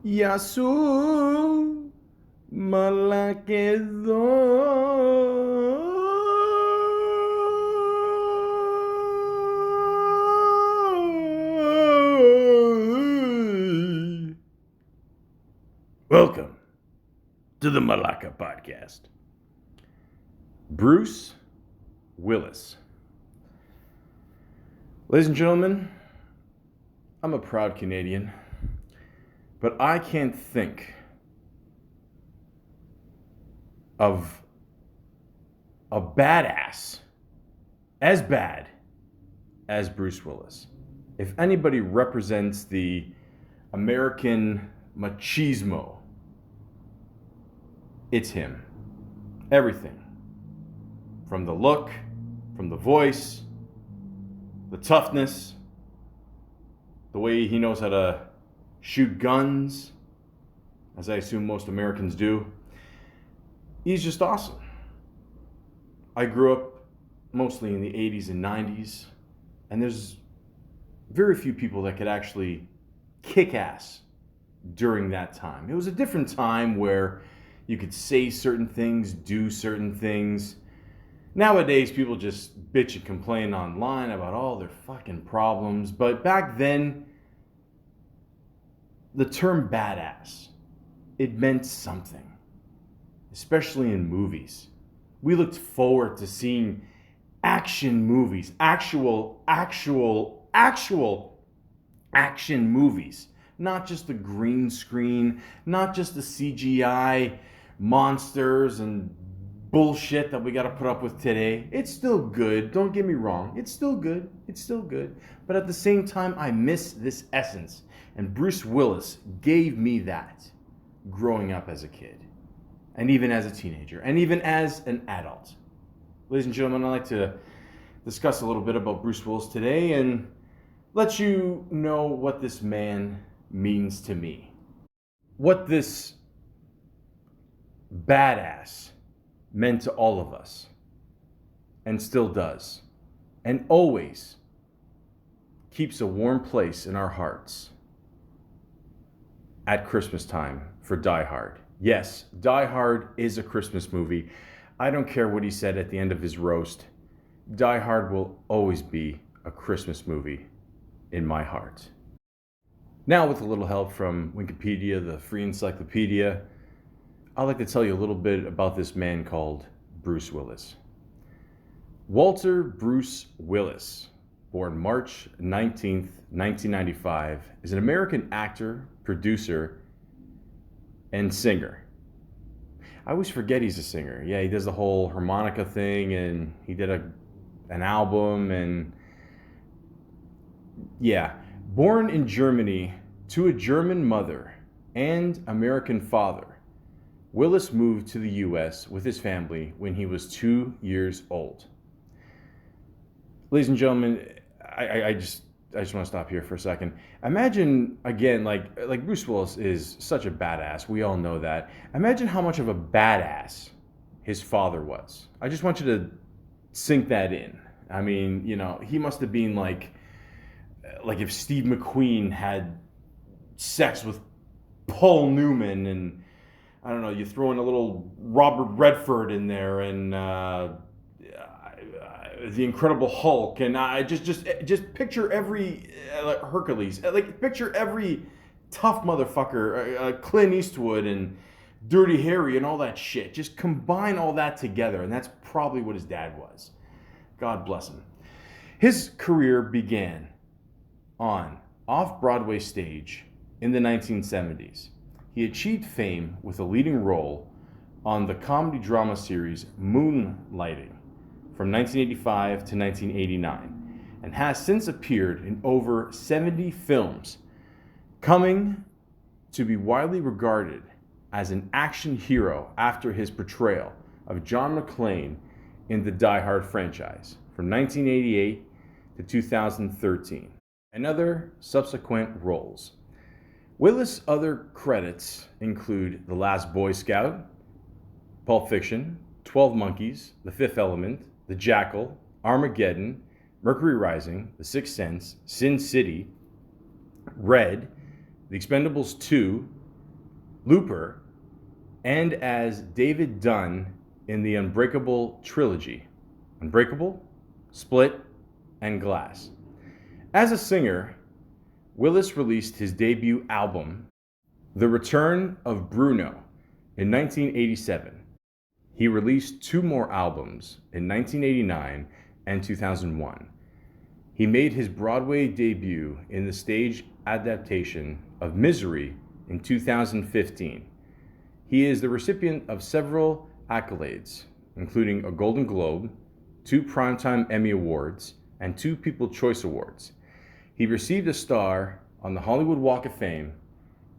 Yasu Malakedo. Welcome to the Malaka podcast. Bruce Willis. Ladies and gentlemen, I'm a proud Canadian, but I can't think of a badass as bad as Bruce Willis. If anybody represents the American machismo, it's him. Everything. From the look, from the voice, the toughness, the way he knows how to shoot guns, as I assume most Americans do. He's just awesome. I grew up mostly in the 80s and 90s, and there's very few people that could actually kick ass during that time. It was a different time where you could say certain things, do certain things. Nowadays, people just bitch and complain online about all their fucking problems. But back then, the term badass, it meant something, especially in movies. We looked forward to seeing action movies, actual action movies. Not just the green screen, not just the CGI monsters and bullshit that we got to put up with today. It's still good, don't get me wrong. It's still good. But at the same time, I miss this essence. And Bruce Willis gave me that growing up as a kid, and even as a teenager, and even as an adult. Ladies and gentlemen, I'd like to discuss a little bit about Bruce Willis today and let you know what this man means to me. What this badass meant to all of us, and still does, and always keeps a warm place in our hearts at Christmas time for Die Hard. Yes, Die Hard is a Christmas movie. I don't care what he said at the end of his roast. Die Hard will always be a Christmas movie in my heart. Now, with a little help from Wikipedia, the free encyclopedia, I'd like to tell you a little bit about this man called Bruce Willis. Walter Bruce Willis, born March 19th, 1995, is an American actor, producer, and singer. I always forget he's a singer. Yeah, he does the whole harmonica thing, and he did an album, and yeah. Born in Germany to a German mother and American father, Willis moved to the U.S. with his family when he was 2 years old. Ladies and gentlemen, I just want to stop here for a second. Imagine, again, like Bruce Willis is such a badass. We all know that. Imagine how much of a badass his father was. I just want you to sink that in. I mean, he must have been like if Steve McQueen had sex with Paul Newman, and I don't know, you throw in a little Robert Redford in there, and the Incredible Hulk, and I just picture every Hercules, picture every tough motherfucker, Clint Eastwood and Dirty Harry and all that shit. Just combine all that together, and that's probably what his dad was. God bless him. His career began on off-Broadway stage in the 1970s. He achieved fame with a leading role on the comedy drama series Moonlighting from 1985 to 1989, and has since appeared in over 70 films, coming to be widely regarded as an action hero after his portrayal of John McClane in the Die Hard franchise from 1988 to 2013, and other subsequent roles. Willis' other credits include The Last Boy Scout, Pulp Fiction, 12 Monkeys, The Fifth Element, The Jackal, Armageddon, Mercury Rising, The Sixth Sense, Sin City, Red, The Expendables 2, Looper, and as David Dunn in the Unbreakable trilogy, Unbreakable, Split, and Glass. As a singer, Willis released his debut album, The Return of Bruno, in 1987. He released 2 more albums in 1989 and 2001. He made his Broadway debut in the stage adaptation of Misery in 2015. He is the recipient of several accolades, including a Golden Globe, 2 Primetime Emmy Awards, and 2 People's Choice Awards. He received a star on the Hollywood Walk of Fame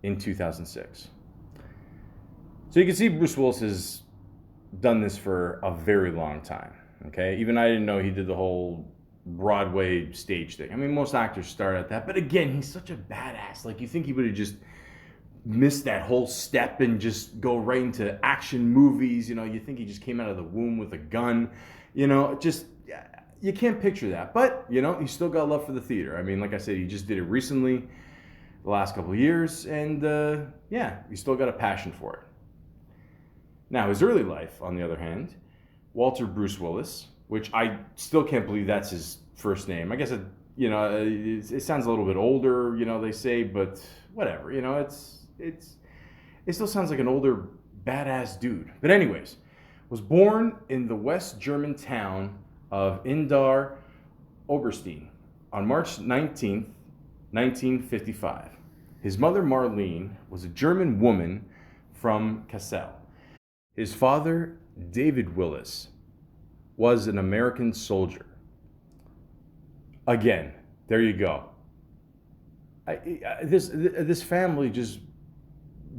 in 2006. So you can see Bruce Willis has done this for a very long time, okay? Even I didn't know he did the whole Broadway stage thing. I mean, most actors start at that, but again, he's such a badass. Like, you think he would have just missed that whole step and just go right into action movies. You know, you think he just came out of the womb with a gun. You know, just, you can't picture that. But, you know, he's still got love for the theater. I mean, like I said, he just did it recently, the last couple of years, and yeah, he's still got a passion for it. Now, his early life, on the other hand, Walter Bruce Willis, which I still can't believe that's his first name. I guess it sounds a little bit older, you know, they say, but whatever, you know, it still sounds like an older badass dude. But anyways, was born in the West German town of Indar Oberstein on March 19th, 1955. His mother, Marlene, was a German woman from Kassel. His father, David Willis, was an American soldier. Again, there you go. This family just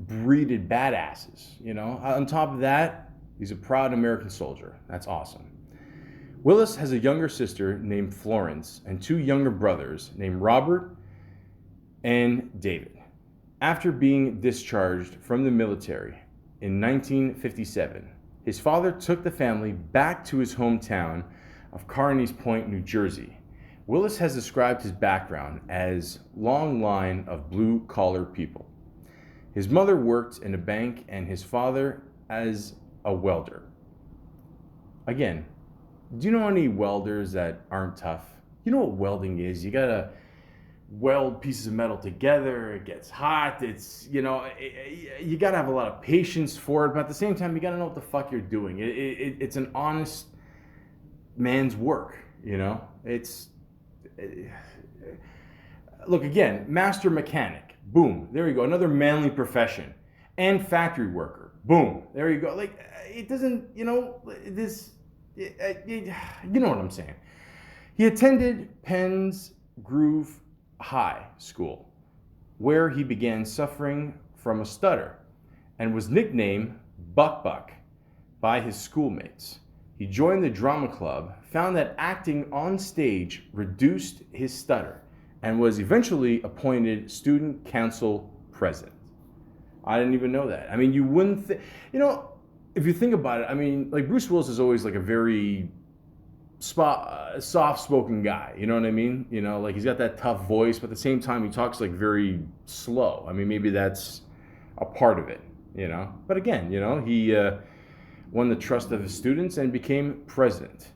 breeded badasses, you know. On top of that, he's a proud American soldier. That's awesome. Willis has a younger sister named Florence and 2 younger brothers named Robert and David. After being discharged from the military in 1957, his father took the family back to his hometown of Carneys Point, New Jersey. Willis has described his background as long line of blue-collar people. His mother worked in a bank and his father as a welder. Again, do you know any welders that aren't tough? You know what welding is? You gotta weld pieces of metal together. It gets hot. It's, you know, you gotta have a lot of patience for it, but at the same time, you gotta know what the fuck you're doing. It's an honest man's work, you know? Look, again, master mechanic, boom, there you go, another manly profession. And factory worker, boom, there you go. Like, it doesn't, you know, you know what I'm saying. He attended Penn's Grove High School, where he began suffering from a stutter and was nicknamed Buck Buck by his schoolmates. He joined the drama club, found that acting on stage reduced his stutter, and was eventually appointed student council president. I didn't even know that. I mean, you wouldn't think, you know, if you think about it, I mean, like, Bruce Willis is always like a very soft-spoken guy, you know what I mean? You know, like, he's got that tough voice, but at the same time, he talks like very slow. I mean, maybe that's a part of it, you know? But again, you know, he won the trust of his students and became president.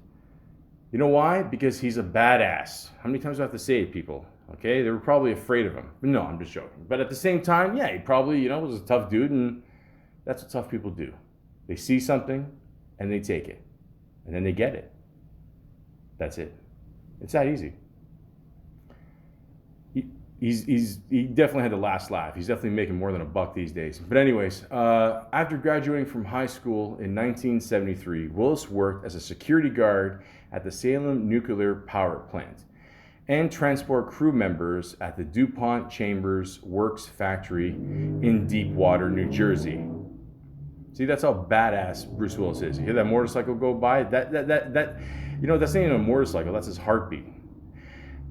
You know why? Because he's a badass. How many times do I have to say it, people? Okay, they were probably afraid of him. No, I'm just joking. But at the same time, yeah, he probably, you know, was a tough dude, and that's what tough people do. They see something, and they take it. And then they get it. That's it. It's that easy. He definitely had the last laugh. He's definitely making more than $1 these days. But anyways, after graduating from high school in 1973, Willis worked as a security guard at the Salem Nuclear Power Plant and transport crew members at the DuPont Chambers Works factory in Deepwater, New Jersey. See, that's how badass Bruce Willis is. You hear that motorcycle go by? That you know, that's not even a motorcycle, that's his heartbeat.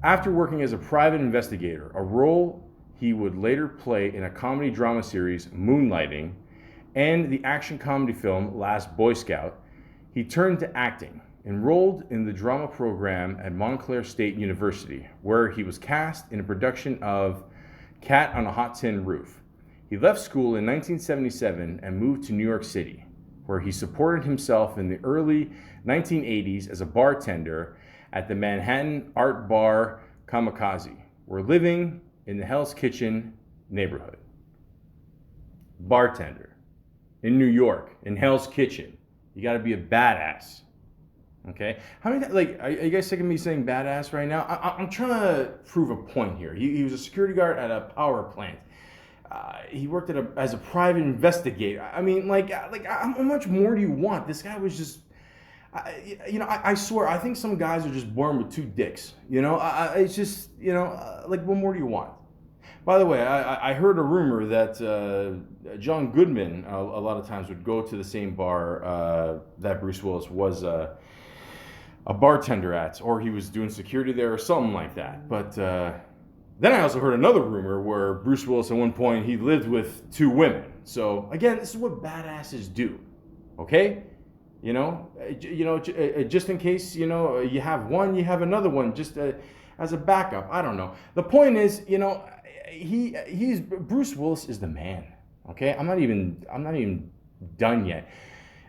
After working as a private investigator, a role he would later play in a comedy drama series, Moonlighting, and the action comedy film Last Boy Scout, he turned to acting, enrolled in the drama program at Montclair State University, where he was cast in a production of Cat on a Hot Tin Roof. He left school in 1977 and moved to New York City, where he supported himself in the early 1980s as a bartender at the Manhattan art bar Kamikaze, where living in the Hell's Kitchen neighborhood. Bartender in New York, in Hell's Kitchen. You got to be a badass. Okay? How many, like, are you guys sick of me saying badass right now? I'm trying to prove a point here. He was a security guard at a power plant. He worked as a private investigator. I mean, how much more do you want? This guy was just, I swear, I think some guys are just born with two dicks. It's just, what more do you want? By the way, I heard a rumor that John Goodman a lot of times would go to the same bar that Bruce Willis was a bartender at, or he was doing security there or something like that. But then I also heard another rumor where Bruce Willis at one point, he lived with two women. So again, this is what badasses do, okay? Just in case, you have one, you have another one, just as a backup. I don't know. The point is, he's Bruce Willis is the man, okay? I'm not even done yet.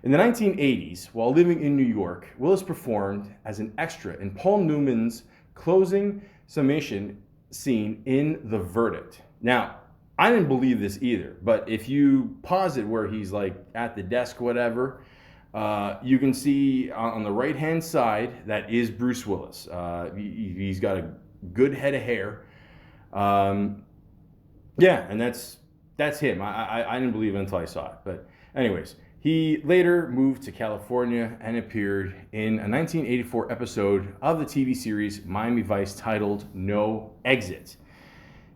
In the 1980s, while living in New York, Willis performed as an extra in Paul Newman's closing summation scene in The Verdict. Now, I didn't believe this either, but if you pause it where he's like at the desk, whatever, you can see on the right-hand side, that is Bruce Willis. He's got a good head of hair. Yeah, and that's him. I didn't believe it until I saw it. But anyways, he later moved to California and appeared in a 1984 episode of the TV series Miami Vice titled No Exit.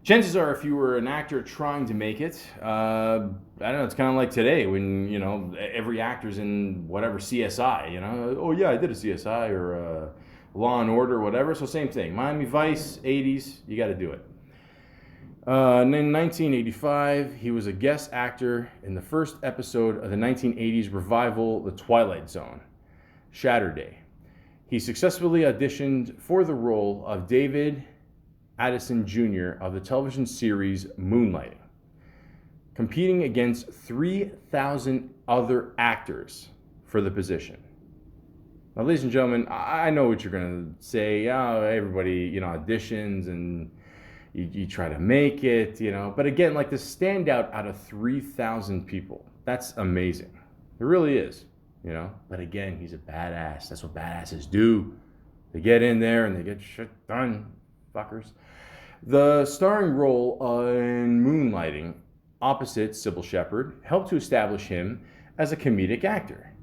Chances are, if you were an actor trying to make it, I don't know, it's kind of like today when, every actor's in whatever CSI, oh yeah, I did a CSI or Law and Order or whatever, so same thing. Miami Vice, 80s, you got to do it. In 1985, he was a guest actor in the first episode of the 1980s revival, The Twilight Zone, Saturday. He successfully auditioned for the role of David Addison Jr. of the television series Moonlighting, competing against 3,000 other actors for the position. Now, ladies and gentlemen, I know what you're going to say. Oh, everybody, auditions and you try to make it, But again, like, to stand out of 3,000 people, that's amazing. It really is, But again, he's a badass. That's what badasses do. They get in there and they get shit done, fuckers. The starring role in Moonlighting, opposite Sybil Shepherd, helped to establish him as a comedic actor,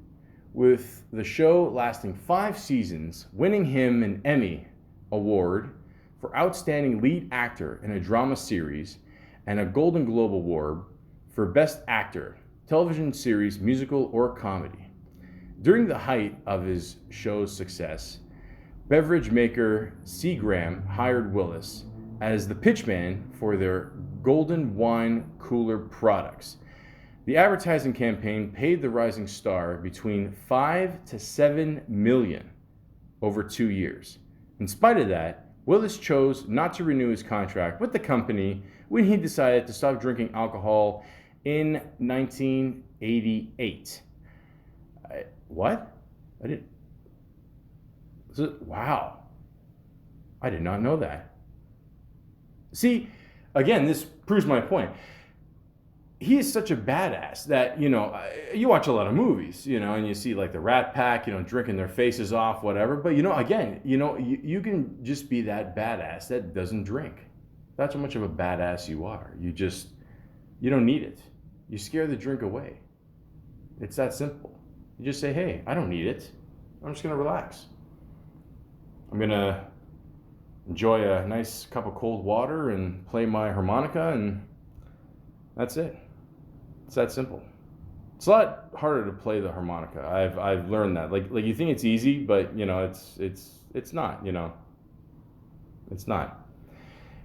with the show lasting 5 seasons, winning him an Emmy Award for Outstanding Lead Actor in a Drama Series and a Golden Globe Award for Best Actor, Television Series, Musical, or Comedy. During the height of his show's success, beverage maker Seagram hired Willis as the pitchman for their Golden Wine Cooler products. The advertising campaign paid the rising star between $5 to $7 million over 2 years. In spite of that, Willis chose not to renew his contract with the company when he decided to stop drinking alcohol in 1988. What? I didn't. Wow. I did not know that. See, again, this proves my point. He is such a badass that, you watch a lot of movies, and you see like the Rat Pack, drinking their faces off, whatever. But, again, you can just be that badass that doesn't drink. That's how much of a badass you are. You don't need it. You scare the drink away. It's that simple. You just say, hey, I don't need it. I'm just going to relax. I'm going to enjoy a nice cup of cold water and play my harmonica, and that's it. It's that simple. It's a lot harder to play the harmonica. I've learned that. Like you think it's easy, but it's not. It's not.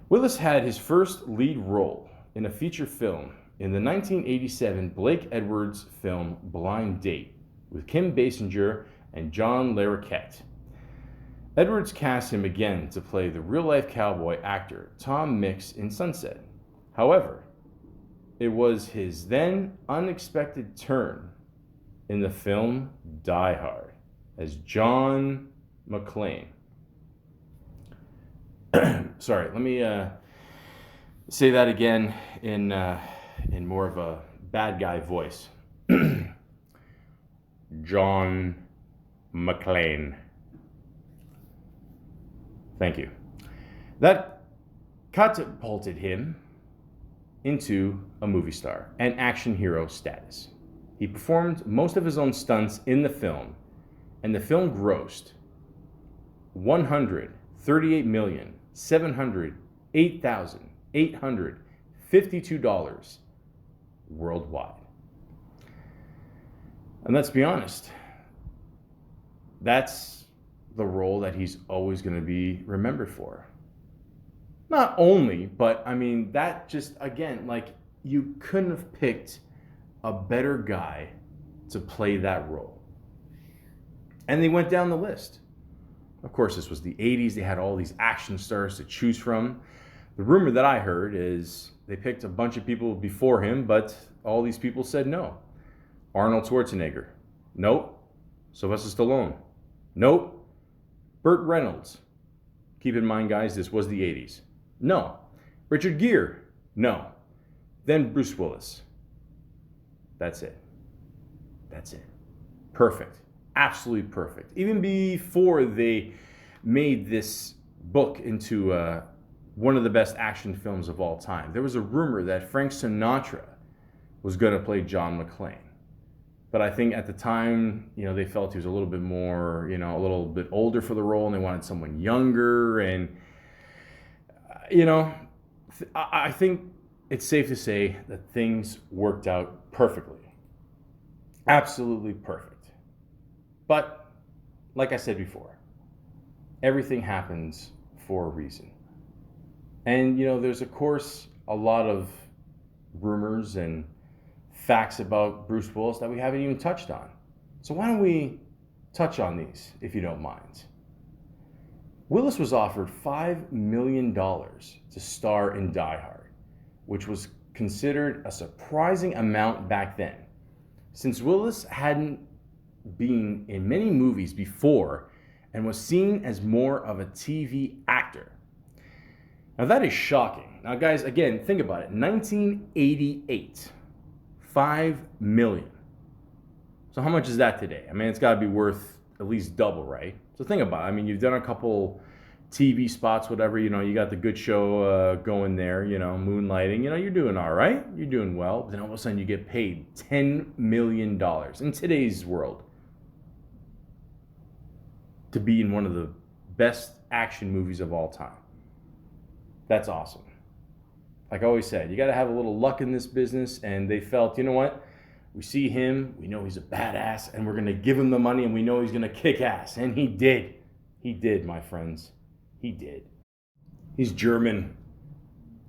Willis had his first lead role in a feature film in the 1987 Blake Edwards film Blind Date with Kim Basinger and John Larroquette. Edwards cast him again to play the real-life cowboy actor Tom Mix in Sunset. However, it was his then unexpected turn in the film Die Hard as John McClane. Sorry, let me say that again in more of a bad guy voice. John McClane. Thank you. That catapulted him into a movie star and action hero status. He performed most of his own stunts in the film, and the film grossed $138,708,852 worldwide. And let's be honest, that's the role that he's always going to be remembered for. Not only, but I mean, that just, again, like, you couldn't have picked a better guy to play that role. And they went down the list. Of course, this was the 80s. They had all these action stars to choose from. The rumor that I heard is they picked a bunch of people before him, but all these people said no. Arnold Schwarzenegger. Nope. Sylvester Stallone. Nope. Burt Reynolds. Keep in mind, guys, this was the 80s. No. Richard Gere. No. Then Bruce Willis. That's it. That's it. Perfect. Absolutely perfect. Even before they made this book into one of the best action films of all time, there was a rumor that Frank Sinatra was going to play John McClane. But I think at the time, they felt he was a little bit more, a little bit older for the role, and they wanted someone younger. And, I think it's safe to say that things worked out perfectly. Absolutely perfect. But, like I said before, everything happens for a reason. And, there's, of course, a lot of rumors and facts about Bruce Willis that we haven't even touched on. So why don't we touch on these, if you don't mind? Willis was offered $5 million to star in Die Hard, which was considered a surprising amount back then, since Willis hadn't been in many movies before and was seen as more of a TV actor. Now that is shocking. Now guys, again, think about it. 1988. 5 million. So how much is that today? I mean, it's got to be worth at least double, right? So think about it. I mean, you've done a couple TV spots, whatever, you got the good show going there, moonlighting, you're doing all right. You're doing well. But then all of a sudden you get paid $10 million in today's world to be in one of the best action movies of all time. That's awesome. Like I always said, you got to have a little luck in this business, and they felt, you know what? We see him, we know he's a badass, and we're going to give him the money, and we know he's going to kick ass. And he did. He did, my friends. He did. He's German.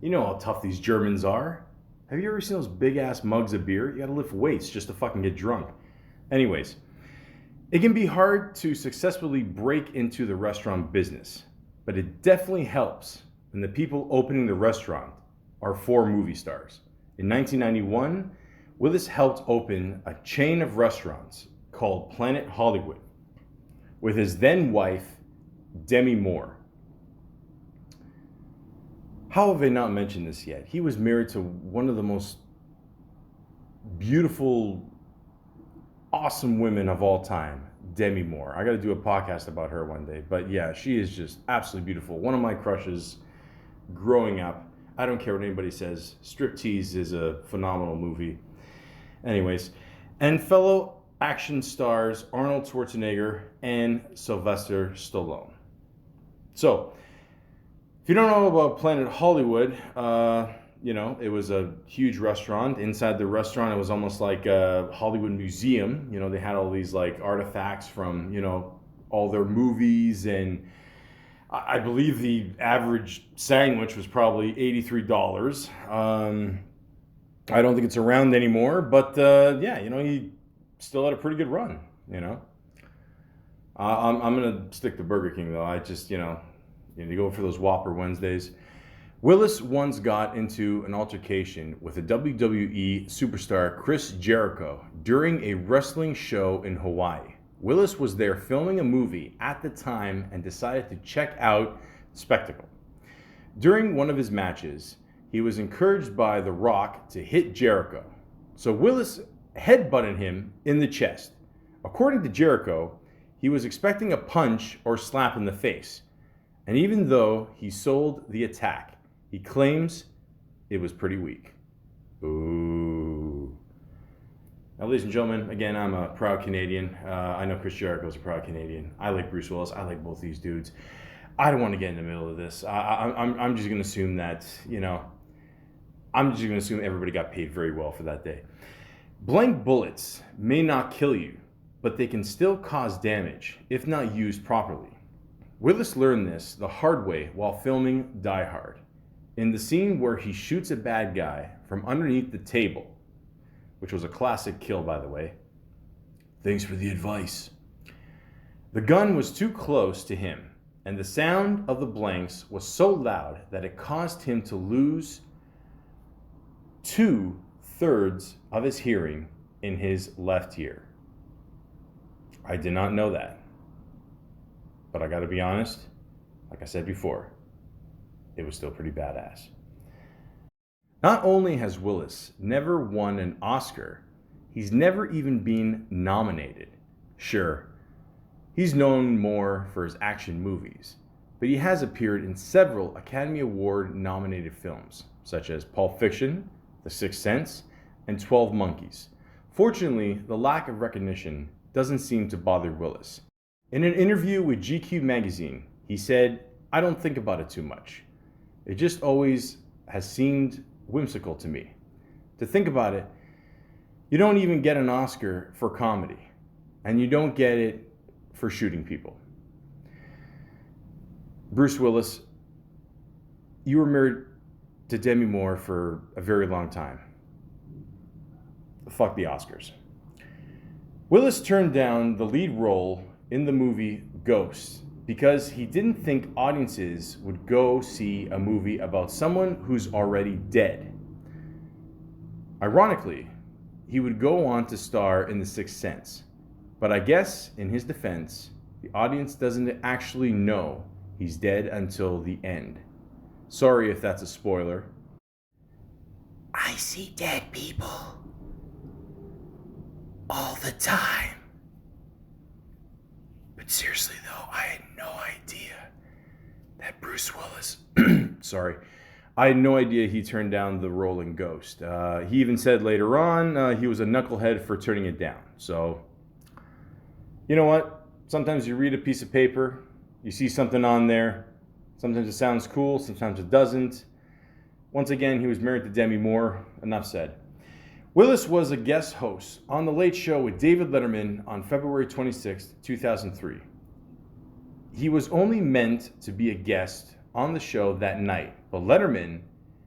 You know how tough these Germans are. Have you ever seen those big-ass mugs of beer? You got to lift weights just to fucking get drunk. Anyways, it can be hard to successfully break into the restaurant business, but it definitely helps when the people opening the restaurant are 4 movie stars. In 1991, Willis helped open a chain of restaurants called Planet Hollywood with his then wife, Demi Moore. How have I not mentioned this yet? He was married to one of the most beautiful, awesome women of all time, Demi Moore. I got to do a podcast about her one day. But yeah, she is just absolutely beautiful. One of my crushes growing up. I don't care what anybody says. Striptease is a phenomenal movie. Anyways, and fellow action stars Arnold Schwarzenegger and Sylvester Stallone. So, if you don't know about Planet Hollywood, it was a huge restaurant. Inside the restaurant, it was almost like a Hollywood museum. They had all these like artifacts from, all their movies, and I believe the average sandwich was probably $83. I don't think it's around anymore, but he still had a pretty good run, I'm going to stick to Burger King, though. I just, you go for those Whopper Wednesdays. Willis once got into an altercation with a WWE superstar Chris Jericho during a wrestling show in Hawaii. Willis was there filming a movie at the time and decided to check out the spectacle. During one of his matches, he was encouraged by The Rock to hit Jericho. So Willis headbutted him in the chest. According to Jericho, he was expecting a punch or slap in the face. And even though he sold the attack, he claims it was pretty weak. Ooh. Now, ladies and gentlemen, again, I'm a proud Canadian. I know Chris Jericho is a proud Canadian. I like Bruce Willis. I like both these dudes. I don't want to get in the middle of this. I'm just going to assume that, I'm just going to assume everybody got paid very well for that day. Blank bullets may not kill you, but they can still cause damage if not used properly. Willis learned this the hard way while filming Die Hard. In the scene where he shoots a bad guy from underneath the table, which was a classic kill, by the way. Thanks for the advice. The gun was too close to him, and the sound of the blanks was so loud that it caused him to lose 2/3 of his hearing in his left ear. I did not know that. But I gotta be honest, like I said before, it was still pretty badass. Not only has Willis never won an Oscar, he's never even been nominated. Sure, he's known more for his action movies, but he has appeared in several Academy Award nominated films, such as Pulp Fiction, The Sixth Sense, and 12 Monkeys. Fortunately, the lack of recognition doesn't seem to bother Willis. In an interview with GQ magazine, he said, "I don't think about it too much. It just always has seemed whimsical to me. To think about it, you don't even get an Oscar for comedy, and you don't get it for shooting people." Bruce Willis, you were married to Demi Moore for a very long time. Fuck the Oscars. Willis turned down the lead role in the movie Ghost because he didn't think audiences would go see a movie about someone who's already dead. Ironically, he would go on to star in The Sixth Sense, but I guess in his defense, the audience doesn't actually know he's dead until the end. Sorry if that's a spoiler. I see dead people all the time. But seriously though, I had no idea that Bruce Willis, I had no idea he turned down the role in Ghost. He even said later on he was a knucklehead for turning it down. So, you know what? Sometimes you read a piece of paper, you see something on there. Sometimes it sounds cool, sometimes it doesn't. Once again, he was married to Demi Moore. Enough said. Willis was a guest host on The Late Show with David Letterman on February 26, 2003. He was only meant to be a guest on the show that night, but Letterman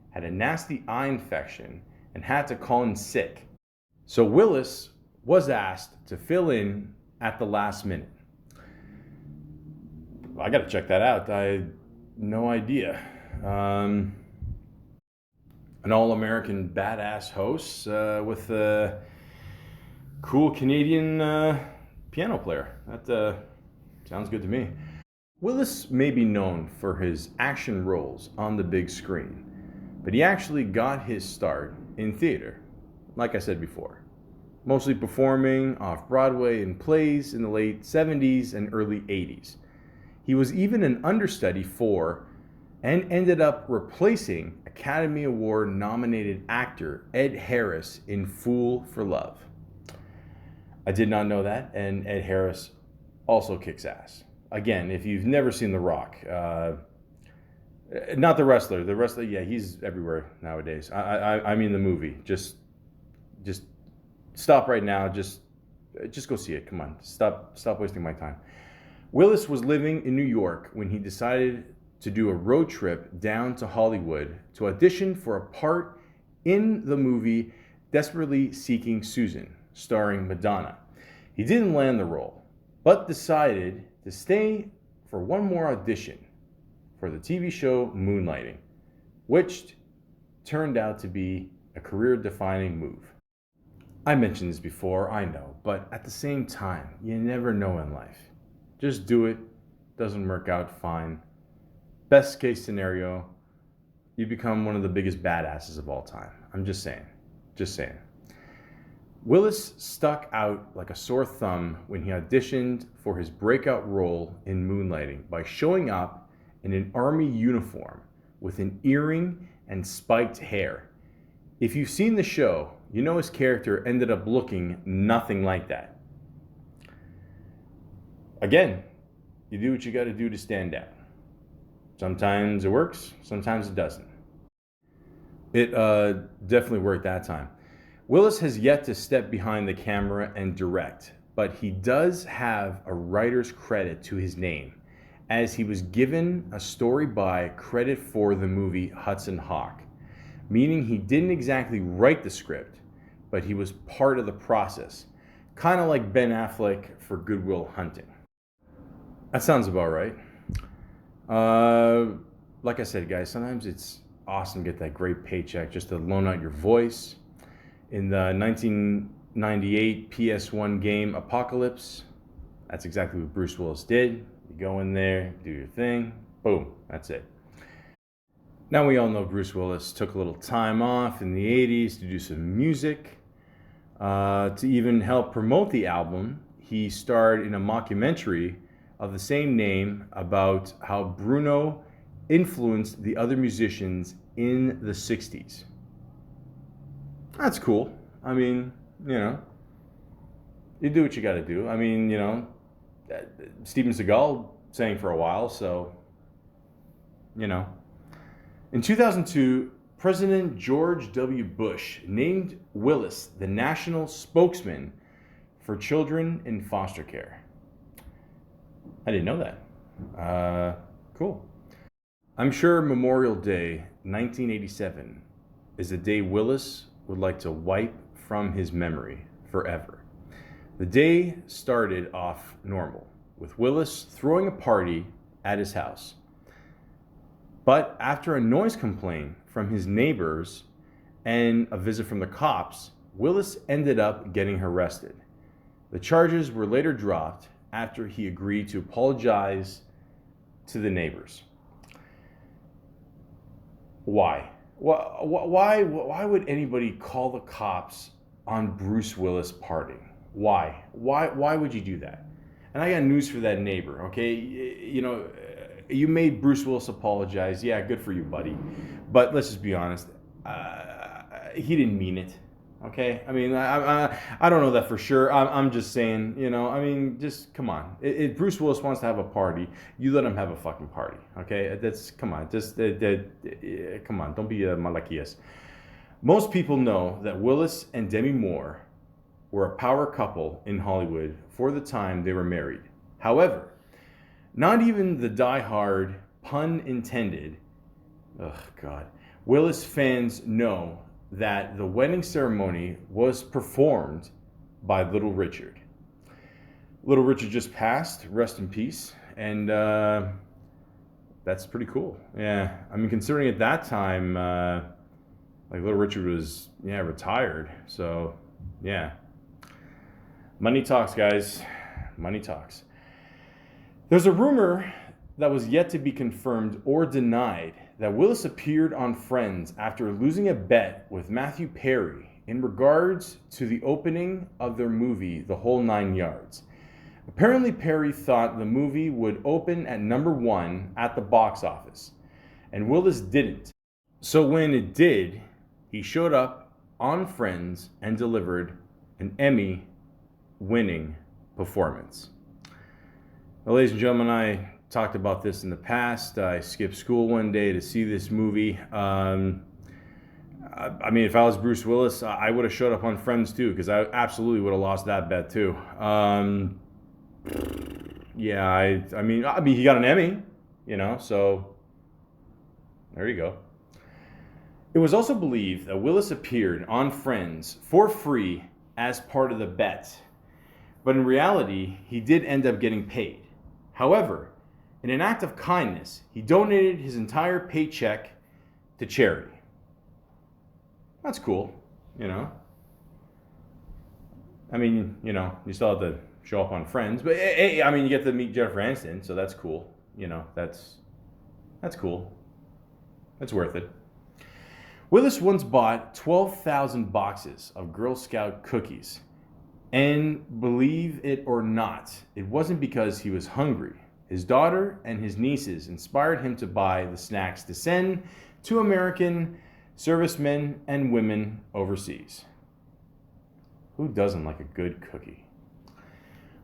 had a nasty eye infection and had to call in sick. So Willis was asked to fill in at the last minute. I gotta check that out. I had no idea. An all-American badass host with a cool Canadian piano player. That sounds good to me. Willis may be known for his action roles on the big screen, but he actually got his start in theater, like I said before, mostly performing off-Broadway in plays in the late 70s and early 80s. He was even an understudy for and ended up replacing Academy Award nominated actor Ed Harris in Fool for Love. I did not know that, and Ed Harris also kicks ass. Again, if you've never seen The Rock, not the wrestler, yeah, he's everywhere nowadays. I mean the movie. Just stop right now. Just go see it. Come on, stop wasting my time. Willis was living in New York when he decided to do a road trip down to Hollywood to audition for a part in the movie Desperately Seeking Susan, starring Madonna. He didn't land the role, but decided to stay for one more audition for the TV show Moonlighting. which turned out to be a career-defining move. I mentioned this before, I know, but at the same time, you never know in life. Just do it. Doesn't work out, fine. Best case scenario, you become one of the biggest badasses of all time. I'm just saying. Just saying. Willis stuck out like a sore thumb when he auditioned for his breakout role in Moonlighting by showing up in an army uniform with an earring and spiked hair. If you've seen the show, you know his character ended up looking nothing like that. Again, you do what you got to do to stand out. Sometimes it works, sometimes it doesn't. It definitely worked that time. Willis has yet to step behind the camera and direct, but he does have a writer's credit to his name, as he was given a story by credit for the movie Hudson Hawk, meaning he didn't exactly write the script, but he was part of the process, kind of like Ben Affleck for Good Will Hunting. That sounds about right. Like I said, guys, sometimes it's awesome to get that great paycheck just to loan out your voice. In the 1998 PS1 game Apocalypse, that's exactly what Bruce Willis did. You go in there, do your thing, boom, that's it. Now we all know Bruce Willis took a little time off in the 80s to do some music. To even help promote the album, he starred in a mockumentary of the same name about how Bruno influenced the other musicians in the 60s. That's cool. I mean, you do what you got to do. I mean, Steven Seagal sang for a while, so, In 2002, President George W. Bush named Willis the national spokesman for children in foster care. I didn't know that. Cool. I'm sure Memorial Day 1987 is a day Willis would like to wipe from his memory forever. The day started off normal, with Willis throwing a party at his house. But after a noise complaint from his neighbors and a visit from the cops, Willis ended up getting arrested. The charges were later dropped after he agreed to apologize to the neighbors. Why? Why would anybody call the cops on Bruce Willis partying? Why? Why would you do that? And I got news for that neighbor, okay? You made Bruce Willis apologize. Yeah, good for you, buddy. But let's just be honest. He didn't mean it, okay? I mean, I don't know that for sure. I'm just saying, just come on. If Bruce Willis wants to have a party, you let him have a fucking party, okay? Come on. Come on. Don't be a Malakias. Most people know that Willis and Demi Moore were a power couple in Hollywood for the time they were married. However, not even the diehard, pun intended, Willis fans know that the wedding ceremony was performed by Little Richard. Little Richard just passed, rest in peace, and that's pretty cool. Yeah, I mean, considering at that time, Little Richard was, retired, so, yeah. Money talks, guys. Money talks. There's a rumor that was yet to be confirmed or denied that Willis appeared on Friends after losing a bet with Matthew Perry in regards to the opening of their movie, The Whole Nine Yards. Apparently, Perry thought the movie would open at number 1 at the box office, and Willis didn't. So when it did, he showed up on Friends and delivered an Emmy-winning performance. Now, ladies and gentlemen, I talked about this in the past. I skipped school one day to see this movie. I mean, if I was Bruce Willis, I would have showed up on Friends too, because I absolutely would have lost that bet too. Yeah, I mean, he got an Emmy, so there you go. It was also believed that Willis appeared on Friends for free as part of the bet, but in reality, he did end up getting paid. However, in an act of kindness, he donated his entire paycheck to charity. That's cool, you know. I mean, you know, you still have to show up on Friends, but hey, I mean, you get to meet Jennifer Aniston, so that's cool. You know, that's cool. That's worth it. Willis once bought 12,000 boxes of Girl Scout cookies. And believe it or not, it wasn't because he was hungry. His daughter and his nieces inspired him to buy the snacks to send to American servicemen and women overseas. Who doesn't like a good cookie?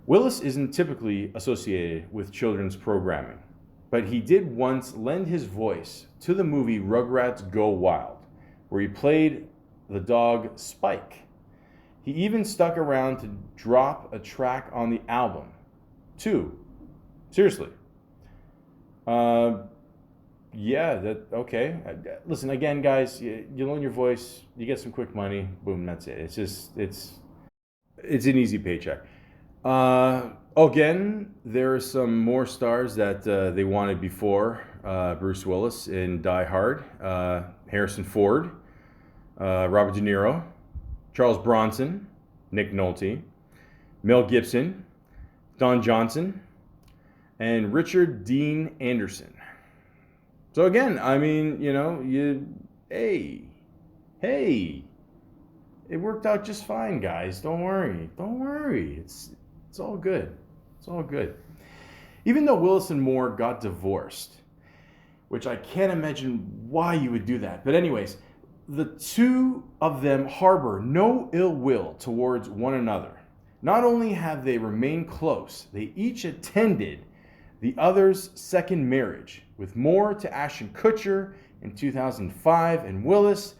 Willis isn't typically associated with children's programming, but he did once lend his voice to the movie Rugrats Go Wild, where he played the dog Spike. He even stuck around to drop a track on the album, too. Seriously. Okay. Listen, again, guys, you loan your voice, you get some quick money, boom, that's it. It's an easy paycheck. Again, there are some more stars that they wanted before Bruce Willis in Die Hard. Harrison Ford, Robert De Niro, Charles Bronson, Nick Nolte, Mel Gibson, Don Johnson, and Richard Dean Anderson. So again, I mean, you know, hey, it worked out just fine, guys. Don't worry. It's all good. It's all good. Even though Willis and Moore got divorced, which I can't imagine why you would do that. But anyways, the two of them harbor no ill will towards one another. Not only have they remained close, they each attended the other's second marriage, with Moore to Ashton Kutcher in 2005 and Willis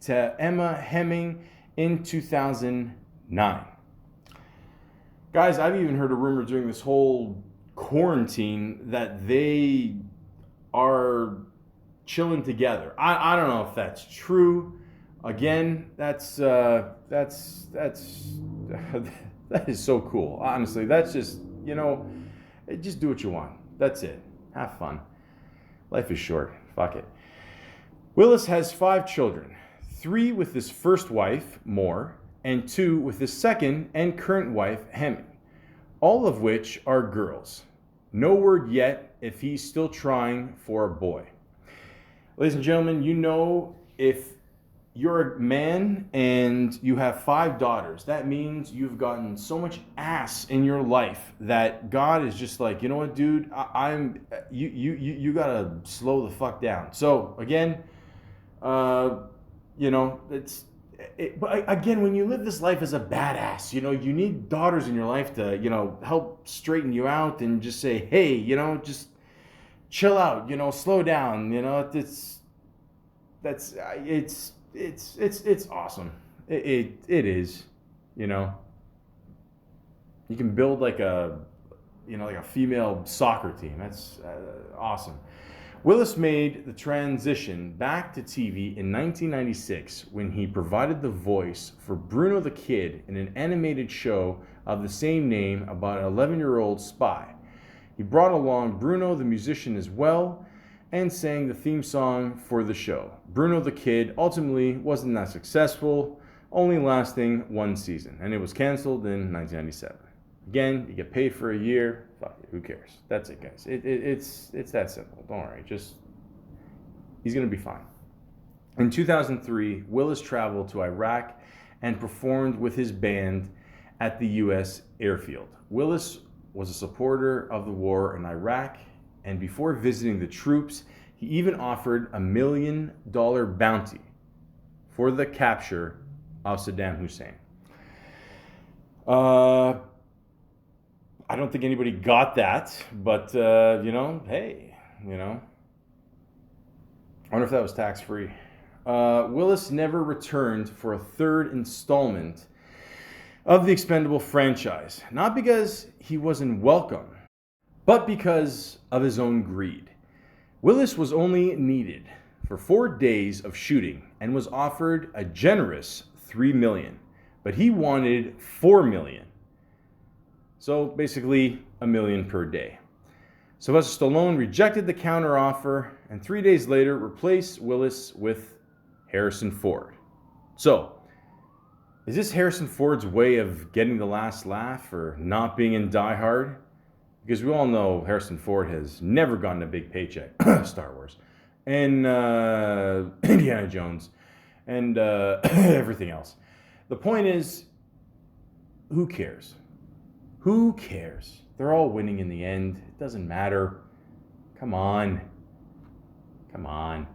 to Emma Hemming in 2009. Guys, I've even heard a rumor during this whole quarantine that they are chilling together. I don't know if that's true. Again, that's that is so cool. Honestly, that's just, you know, just do what you want. That's it. Have fun. Life is short. Fuck it. Willis has 5 children, 3 with his first wife, Moore, and 2 with his second and current wife, Hemming, all of which are girls. No word yet if he's still trying for a boy. Ladies and gentlemen, you know, if you're a man and you have 5 daughters, that means you've gotten so much ass in your life that God is just like, you know what, dude, you gotta slow the fuck down. So again, you know, but again, when you live this life as a badass, you know, you need daughters in your life to, you know, help straighten you out and just say, hey, you know, just chill out, you know, slow down, you know, it's awesome. It is, you know. You can build like a female soccer team. That's awesome. Willis made the transition back to TV in 1996 when he provided the voice for Bruno the Kid in an animated show of the same name about an 11-year-old spy. He brought along Bruno the musician as well and sang the theme song for the show. Bruno the Kid ultimately wasn't that successful, only lasting 1 season, and it was canceled in 1997. Again, you get paid for a year, fuck it, who cares? That's it, guys. It's that simple. Don't worry, he's gonna be fine. In 2003, Willis traveled to Iraq and performed with his band at the U.S. airfield. Willis was a supporter of the war in Iraq, and before visiting the troops, he even offered $1 million bounty for the capture of Saddam Hussein. I don't think anybody got that, but, you know, hey, you know. I wonder if that was tax-free. Willis never returned for a 3rd installment of the Expendable franchise, not because he wasn't welcome, but because of his own greed. Willis was only needed for 4 days of shooting and was offered a generous $3 million, but he wanted $4 million. So basically $1 million per day. Sylvester Stallone rejected the counteroffer and 3 days later replaced Willis with Harrison Ford. So, is this Harrison Ford's way of getting the last laugh or not being in Die Hard? Because we all know Harrison Ford has never gotten a big paycheck. Star Wars. And Indiana Jones. And everything else. The point is, who cares? Who cares? They're all winning in the end. It doesn't matter. Come on. Come on.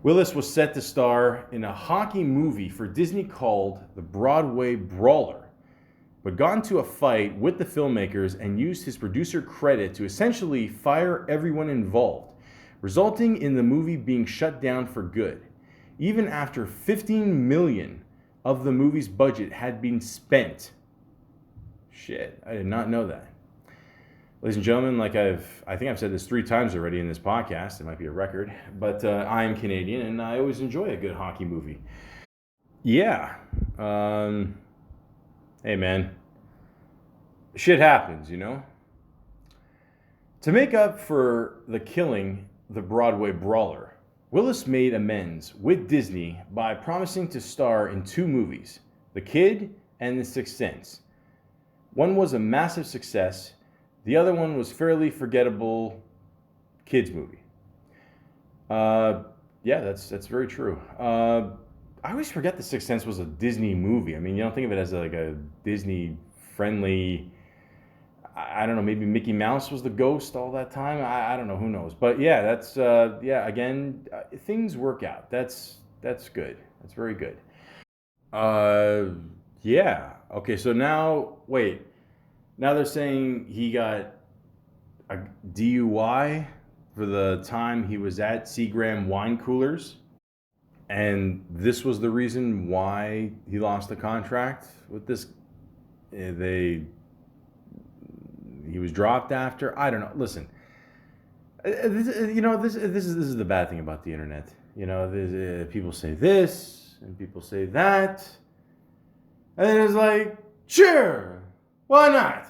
Willis was set to star in a hockey movie for Disney called The Broadway Brawler, but got into a fight with the filmmakers and used his producer credit to essentially fire everyone involved, resulting in the movie being shut down for good, even after $15 million of the movie's budget had been spent. Shit, I did not know that. Ladies and gentlemen, I think I've said this 3 times already in this podcast. It might be a record, but I am Canadian and I always enjoy a good hockey movie. Yeah. Hey man, shit happens, you know? To make up for the killing the Broadway Brawler, Willis made amends with Disney by promising to star in 2 movies, The Kid and The Sixth Sense. One was a massive success. The other one was fairly forgettable kids movie. Yeah, that's very true. I always forget The Sixth Sense was a Disney movie. I mean, you don't think of it as like a Disney-friendly, I don't know, maybe Mickey Mouse was the ghost all that time. I don't know, who knows. But yeah, that's, again, things work out. That's good. That's very good. Yeah. Okay, so now, wait. Now they're saying he got a DUI for the time he was at Seagram Wine Coolers. And this was the reason why he lost the contract with this. He was dropped after. I don't know. Listen, this is the bad thing about the internet. You know, people say this and people say that, and it's like, sure, why not?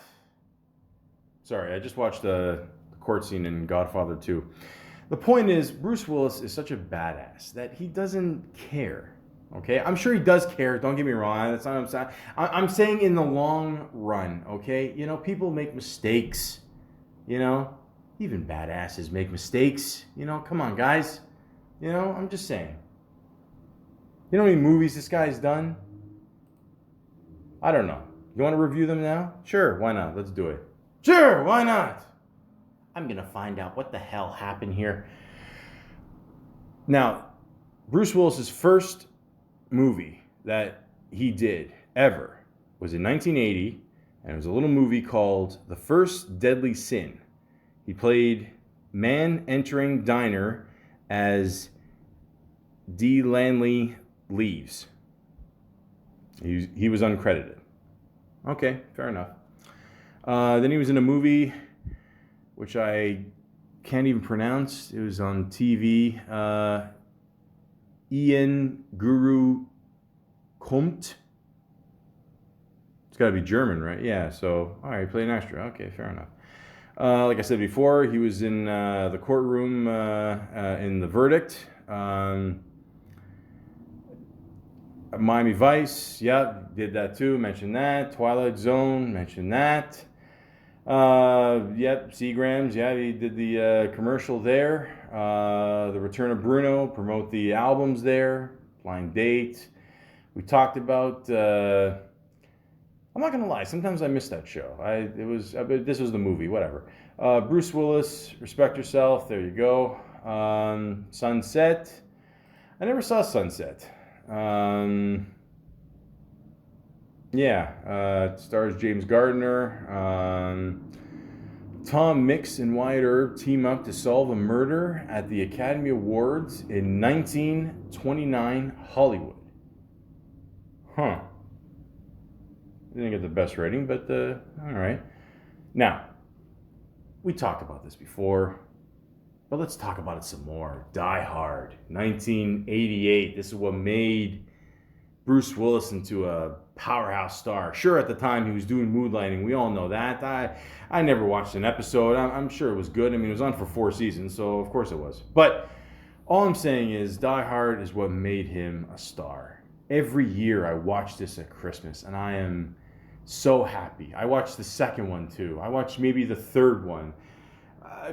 Sorry, I just watched the court scene in Godfather 2. The point is, Bruce Willis is such a badass that he doesn't care. Okay, I'm sure he does care. Don't get me wrong. That's not what I'm saying. I'm saying in the long run. Okay, you know, people make mistakes. You know, even badasses make mistakes. You know, come on, guys. You know, I'm just saying. You know how many movies this guy's done? I don't know. You want to review them now? Sure, why not? Let's do it. Sure, why not? I'm gonna find out what the hell happened here. Now, Bruce Willis's first movie that he did ever was in 1980, and it was a little movie called The First Deadly Sin. He played man entering diner as D. Lanley leaves. He was uncredited. Okay, fair enough. Then he was in a movie which I can't even pronounce. It was on TV. Ian Guru Kommt. It's got to be German, right? Yeah, so, all right, he played an extra. Okay, fair enough. Like I said before, he was in the courtroom in The Verdict. Miami Vice, yeah, did that too, mentioned that. Twilight Zone, mentioned that. Yep, Seagrams, yeah, he did the commercial there. The Return of Bruno, promote the albums there. Blind Date. We talked about, I'm not going to lie, sometimes I miss that show. This was the movie, whatever. Bruce Willis, Respect Yourself, there you go. Sunset. I never saw Sunset. It stars James Gardner. Tom Mix and Wyatt Earp team up to solve a murder at the Academy Awards in 1929 Hollywood. Huh. Didn't get the best rating, but all right. Now, we talked about this before, but let's talk about it some more. Die Hard, 1988. This is what made Bruce Willis into a powerhouse star. Sure, at the time he was doing Moonlighting. We all know that. I never watched an episode. I'm sure it was good. I mean, it was on for 4 seasons, so of course it was. But all I'm saying is Die Hard is what made him a star. Every year I watch this at Christmas, and I am so happy. I watched the second one too. I watched maybe the third one.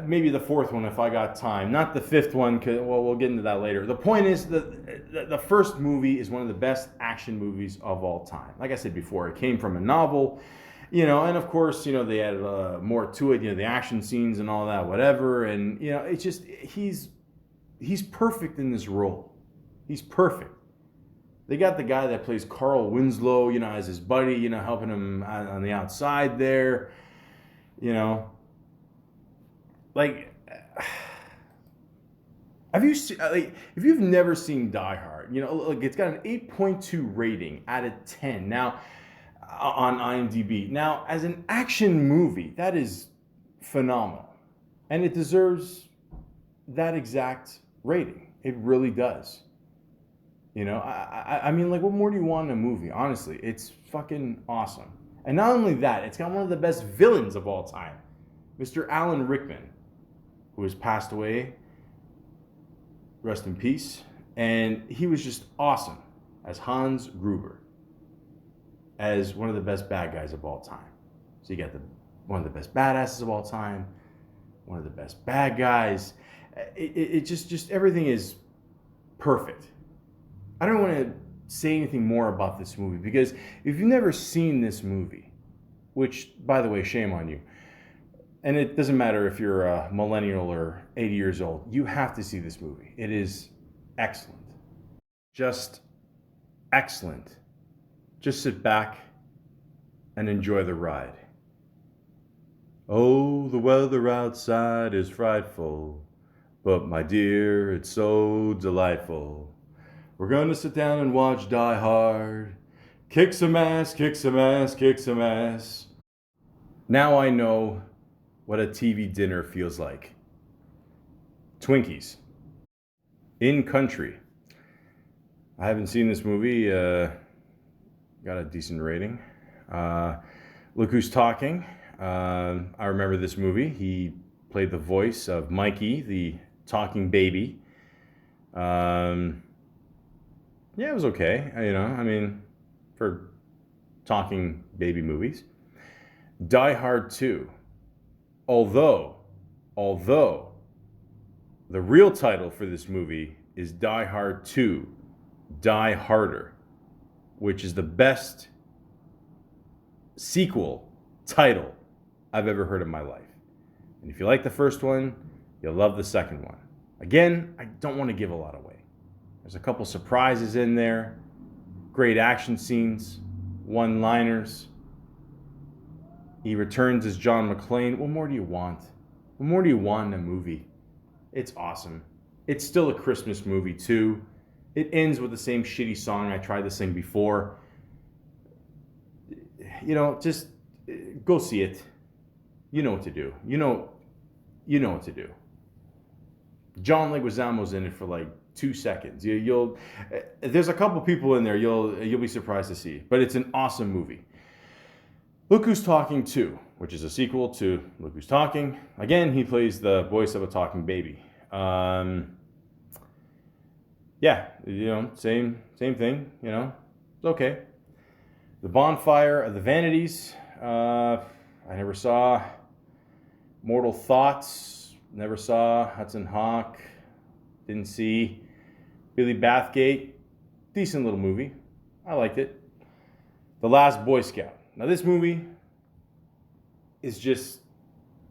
Maybe the fourth one if I got time. Not the fifth one, because, well, we'll get into that later. The point is that the first movie is one of the best action movies of all time. Like I said before, it came from a novel, and of course, they added more to it, the action scenes and all that, whatever. And, it's just, he's perfect in this role. He's perfect. They got the guy that plays Carl Winslow, as his buddy, helping him on the outside there, Like, have you seen, if you've never seen Die Hard, it's got an 8.2 rating out of 10 now on IMDb. Now, as an action movie, that is phenomenal, and it deserves that exact rating. It really does. I mean, like, what more do you want in a movie? Honestly, it's fucking awesome. And not only that, it's got one of the best villains of all time, Mr. Alan Rickman, who has passed away, rest in peace, and he was just awesome as Hans Gruber, as one of the best bad guys of all time. So you got one of the best badasses of all time, one of the best bad guys. It just everything is perfect. I don't want to say anything more about this movie, because if you've never seen this movie, which, by the way, shame on you, and it doesn't matter if you're a millennial or 80 years old, you have to see this movie. It is excellent. Just excellent. Just sit back and enjoy the ride. Oh, the weather outside is frightful, but my dear, it's so delightful. We're gonna sit down and watch Die Hard. Kick some ass, kick some ass, kick some ass. Now I know what a TV dinner feels like. Twinkies. In Country. I haven't seen this movie. Got a decent rating. Look Who's Talking. I remember this movie. He played the voice of Mikey, the talking baby. Yeah, it was okay. I mean, for talking baby movies. Die Hard 2. Although the real title for this movie is Die Hard 2, Die Harder, which is the best sequel title I've ever heard in my life. And if you like the first one, you'll love the second one. Again, I don't want to give a lot away. There's a couple surprises in there, great action scenes, one-liners. He returns as John McClane. What more do you want? What more do you want in a movie? It's awesome. It's still a Christmas movie, too. It ends with the same shitty song I tried to sing before. Just go see it. You know what to do. You know what to do. John Leguizamo's in it for like 2 seconds. There's a couple people in there you'll be surprised to see. But it's an awesome movie. Look Who's Talking 2, which is a sequel to Look Who's Talking. Again, he plays the voice of a talking baby. Yeah, same thing, It's okay. The Bonfire of the Vanities. I never saw. Mortal Thoughts. Never saw. Hudson Hawk. Didn't see. Billy Bathgate. Decent little movie. I liked it. The Last Boy Scout. Now, this movie is just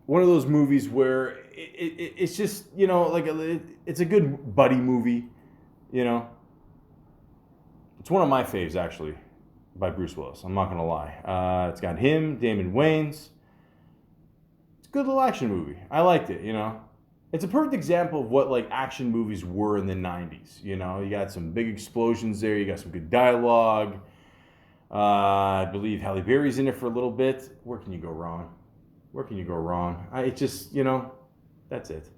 one of those movies where it's just, it's a good buddy movie, It's one of my faves, actually, by Bruce Willis. I'm not going to lie. It's got him, Damon Wayans. It's a good little action movie. I liked it, It's a perfect example of what, action movies were in the 90s, You got some big explosions there. You got some good dialogue. I believe Halle Berry's in it for a little bit. Where can you go wrong? That's it.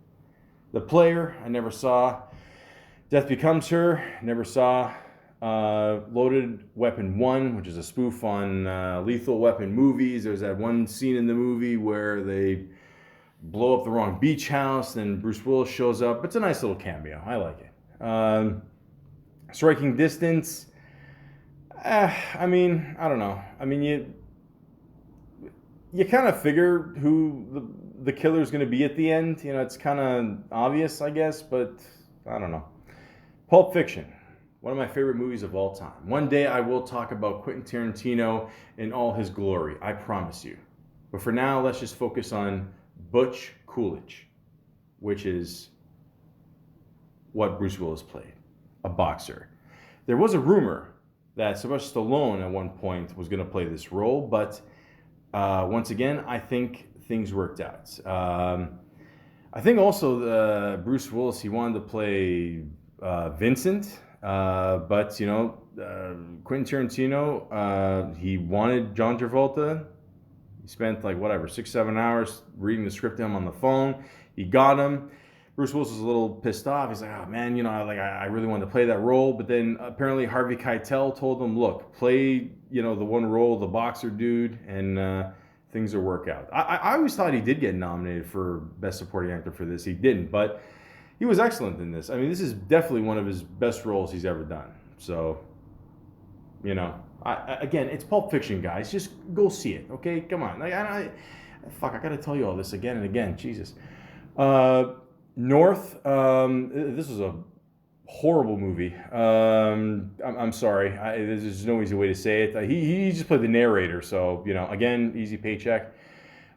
The Player, I never saw. Death Becomes Her, never saw. Loaded Weapon 1, which is a spoof on Lethal Weapon movies. There's that one scene in the movie where they blow up the wrong beach house, and Bruce Willis shows up. It's a nice little cameo. I like it. Striking Distance. I mean, I don't know. I mean, you kind of figure who the killer's going to be at the end. You know, it's kind of obvious, I guess, but I don't know. Pulp Fiction. One of my favorite movies of all time. One day I will talk about Quentin Tarantino in all his glory. I promise you. But for now, let's just focus on Butch Coolidge, which is what Bruce Willis played, a boxer. There was a rumor that Sylvester Stallone at one point was going to play this role, but once again, I think things worked out. I think also Bruce Willis, he wanted to play Vincent, but you know, Quentin Tarantino, he wanted John Travolta. He spent like 6-7 hours reading the script to him on the phone. He got him. Bruce Willis was a little pissed off. He's like, oh man, you know, I really wanted to play that role. But then apparently Harvey Keitel told him, look, play, you know, the one role, the boxer dude, and things will work out. I always thought he did get nominated for Best Supporting Actor for this. He didn't, but he was excellent in this. I mean, this is definitely one of his best roles he's ever done. So, you know, again, it's Pulp Fiction, guys. Just go see it, okay? Come on. I got to tell you all this again and again. Jesus. North, this was a horrible movie. I'm sorry. There's no easy way to say it. He just played the narrator, so, you know, again, easy paycheck.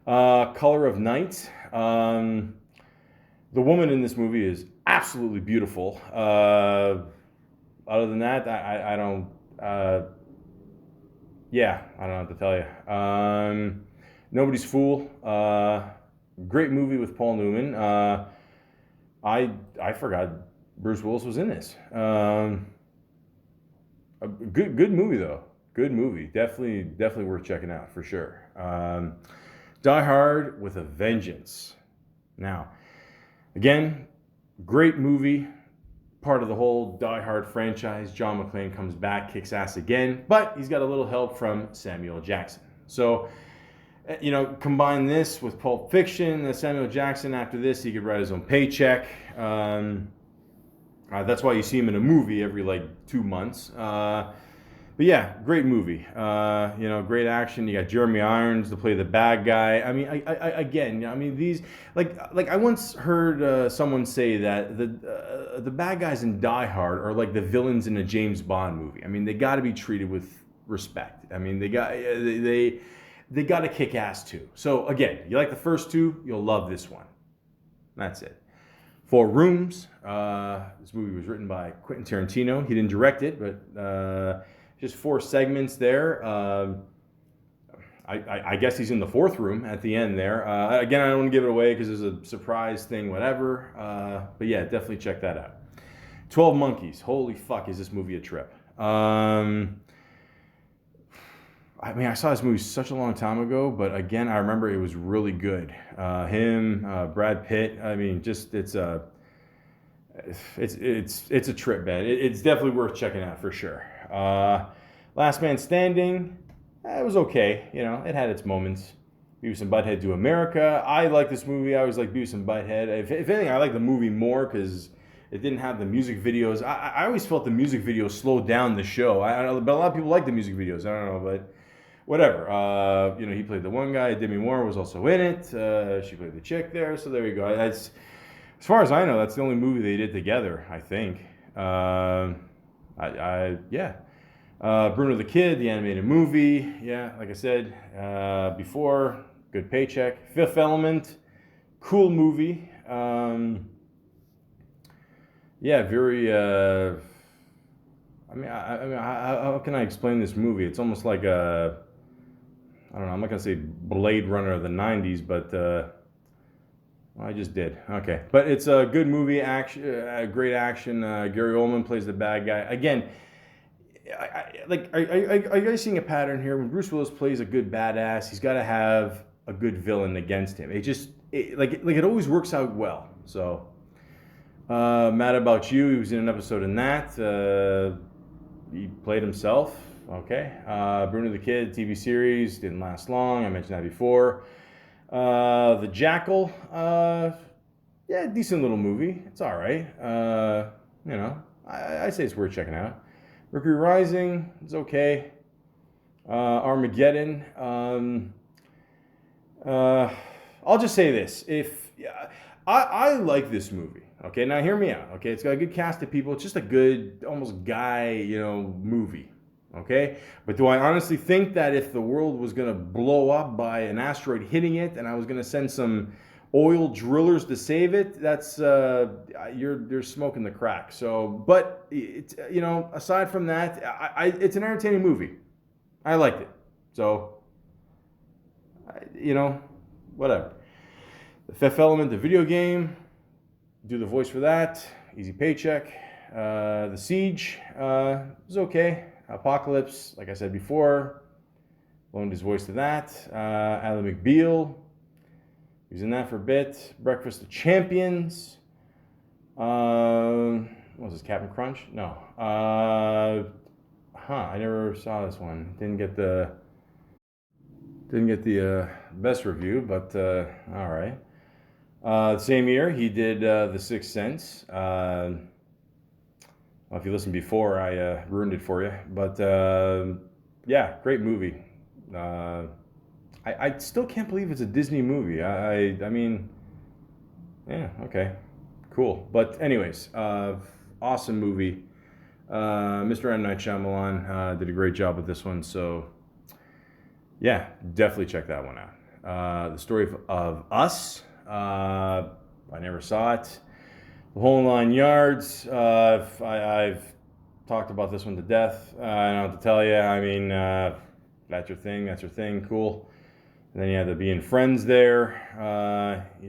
Color of Night. The woman in this movie is absolutely beautiful. Other than that, I don't... yeah, I don't know what to tell you. Nobody's Fool. Great movie with Paul Newman. I forgot Bruce Willis was in this. A good movie though. Good movie. Definitely worth checking out for sure. Die Hard with a Vengeance. Now, again, great movie. Part of the whole Die Hard franchise. John McClane comes back, kicks ass again, but he's got a little help from Samuel Jackson. So, you know, combine this with Pulp Fiction. Samuel Jackson, after this, he could write his own paycheck. That's why you see him in a movie every 2 months. But yeah, great movie. You know, great action. You got Jeremy Irons to play the bad guy. I mean, I mean these I once heard someone say that the bad guys in Die Hard are like the villains in a James Bond movie. I mean, they got to be treated with respect. I mean, they got to kick ass too. So again, you like the first two, you'll love this one. That's it. 4 Rooms. This movie was written by Quentin Tarantino. He didn't direct it, but just 4 segments there. I guess he's in the 4th room at the end there. Again, I don't want to give it away because there's a surprise thing, whatever. But yeah, definitely check that out. 12 Monkeys. Holy fuck, is this movie a trip? I mean, I saw this movie such a long time ago, but again, I remember it was really good. Brad Pitt. I mean, just it's a trip, man. It's definitely worth checking out for sure. Last Man Standing. It was okay. You know, it had its moments. Beavis and Butthead Do America. I like this movie. I always like Beavis and Butthead. If anything, I like the movie more because it didn't have the music videos. I always felt the music videos slowed down the show. I don't know, but a lot of people like the music videos. I don't know, but whatever. You know, he played the one guy. Demi Moore was also in it. She played the chick there. So there you go. That's, as far as I know, that's the only movie they did together, I think. Yeah. Bruno the Kid, the animated movie. Yeah, like I said before, good paycheck. Fifth Element, cool movie. Yeah, very. I mean, how can I explain this movie? It's almost like a. I don't know. I'm not gonna say Blade Runner of the '90s, but well, I just did. Okay, but it's a good movie. Action, great action. Gary Oldman plays the bad guy again. Are you guys seeing a pattern here? When Bruce Willis plays a good badass, he's got to have a good villain against him. It always works out well. So, Mad About You, he was in an episode in that. he played himself. Okay. Bruno the Kid TV series didn't last long. I mentioned that before. The Jackal. Yeah, decent little movie. It's all right. I say it's worth checking out. Mercury Rising is okay. Armageddon. I'll just say this: I like this movie. Okay, now hear me out. Okay, it's got a good cast of people. It's just a good, almost guy, movie. Okay, but do I honestly think that if the world was gonna blow up by an asteroid hitting it, and I was gonna send some oil drillers to save it, that's you're smoking the crack. So, but it's aside from that, it's an entertaining movie. I liked it. So, whatever. The Fifth Element, the video game, do the voice for that. Easy paycheck. The Siege was okay. Apocalypse, like I said before, loaned his voice to that. Ally McBeal, he was in that for a bit. Breakfast of Champions. What was this, Captain Crunch? No. I never saw this one. Didn't get the best review, but all right. Same year, he did The Sixth Sense. Well, if you listened before, I ruined it for you. But yeah, great movie. I still can't believe it's a Disney movie. I mean, yeah, okay, cool. But anyways, awesome movie. Mr. M. Night Shyamalan did a great job with this one. So yeah, definitely check that one out. The Story of Us. I never saw it. The Whole 9 Yards. I've talked about this one to death. I don't have to tell you. I mean, that's your thing. That's your thing. Cool. And then you had the Being Friends there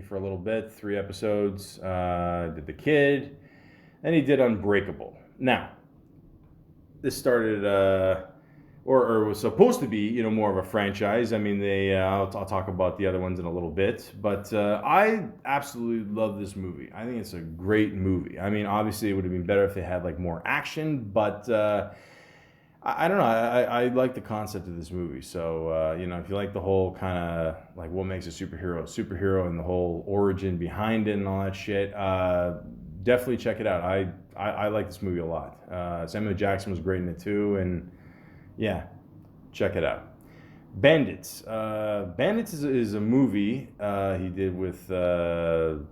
for a little bit. 3 episodes. Did The Kid. Then he did Unbreakable. Now, this started, or was supposed to be, more of a franchise. I mean, I'll talk about the other ones in a little bit, but I absolutely love this movie. I think it's a great movie. I mean, obviously, it would have been better if they had like more action, but I don't know. I like the concept of this movie. So if you like the whole kind of like what makes a superhero, and the whole origin behind it and all that shit, definitely check it out. I like this movie a lot. Samuel Jackson was great in it too, and yeah, check it out. Bandits. Bandits is a movie he did with Billy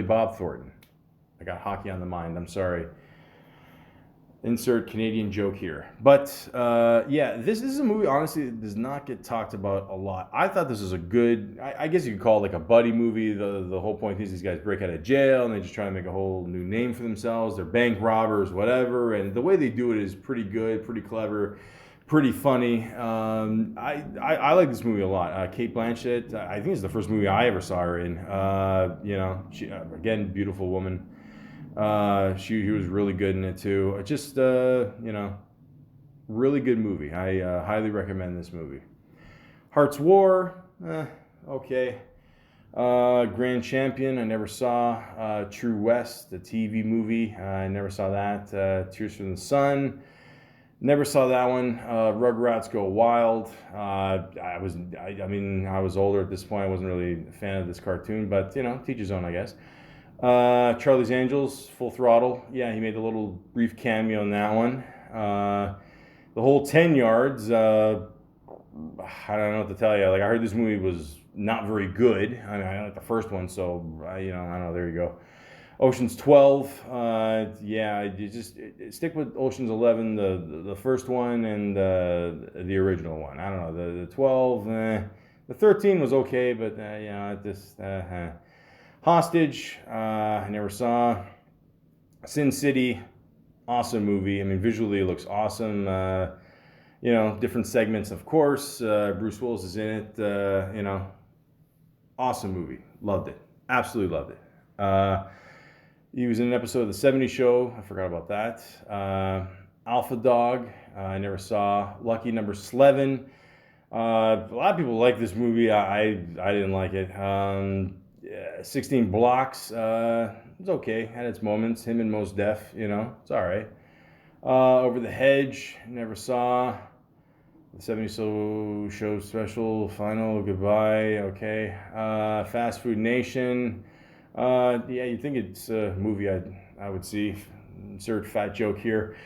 Bob Thornton. I got hockey on the mind, I'm sorry. Insert Canadian joke here. But yeah, this is a movie, honestly, that does not get talked about a lot. I thought this was a good, I guess you could call it like a buddy movie. The whole point is these guys break out of jail and they just try to make a whole new name for themselves. They're bank robbers, whatever. And the way they do it is pretty good, pretty clever, pretty funny. I like this movie a lot. Cate Blanchett, I think it's the first movie I ever saw her in. She, again, beautiful woman. He was really good in it too. Just really good movie. I highly recommend this movie. Heart's War, okay. Grand Champion, I never saw. True West, the TV movie, I never saw that. Tears from the Sun, never saw that one. Rugrats Go Wild. I was older at this point. I wasn't really a fan of this cartoon, but teach his own, I guess. Charlie's Angels, Full Throttle. Yeah, he made a little brief cameo in that one. The Whole 10 Yards. I don't know what to tell you. Like, I heard this movie was not very good. I mean, I like the first one, so I don't know. There you go. Ocean's 12. Yeah, you just stick with Ocean's 11, the first one, and the original one. I don't know. The 12. The 13 was okay, but Hostage, I never saw. Sin City, awesome movie. I mean, visually it looks awesome. Different segments, of course. Bruce Willis is in it. Awesome movie. Loved it. Absolutely loved it. He was in an episode of The 70 Show. I forgot about that. Alpha Dog, I never saw. Lucky Number 11. A lot of people like this movie. I didn't like it. 16 Blocks, It's okay. Had its moments. Him and Mos Def, it's all right. Over the Hedge, never saw. The 70 Show Special, Final, Goodbye, okay. Fast Food Nation. Yeah, you'd think it's a movie I would see. Insert fat joke here.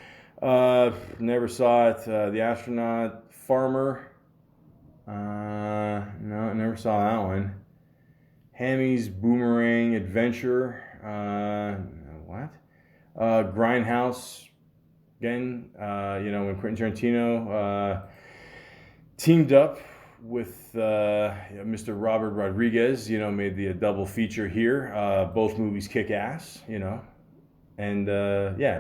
Never saw it. The Astronaut Farmer. No, never saw that one. Hammy's Boomerang Adventure. What? Grindhouse. Again, when Quentin Tarantino teamed up with Mr. Robert Rodriguez, made the double feature here. Both movies kick ass, And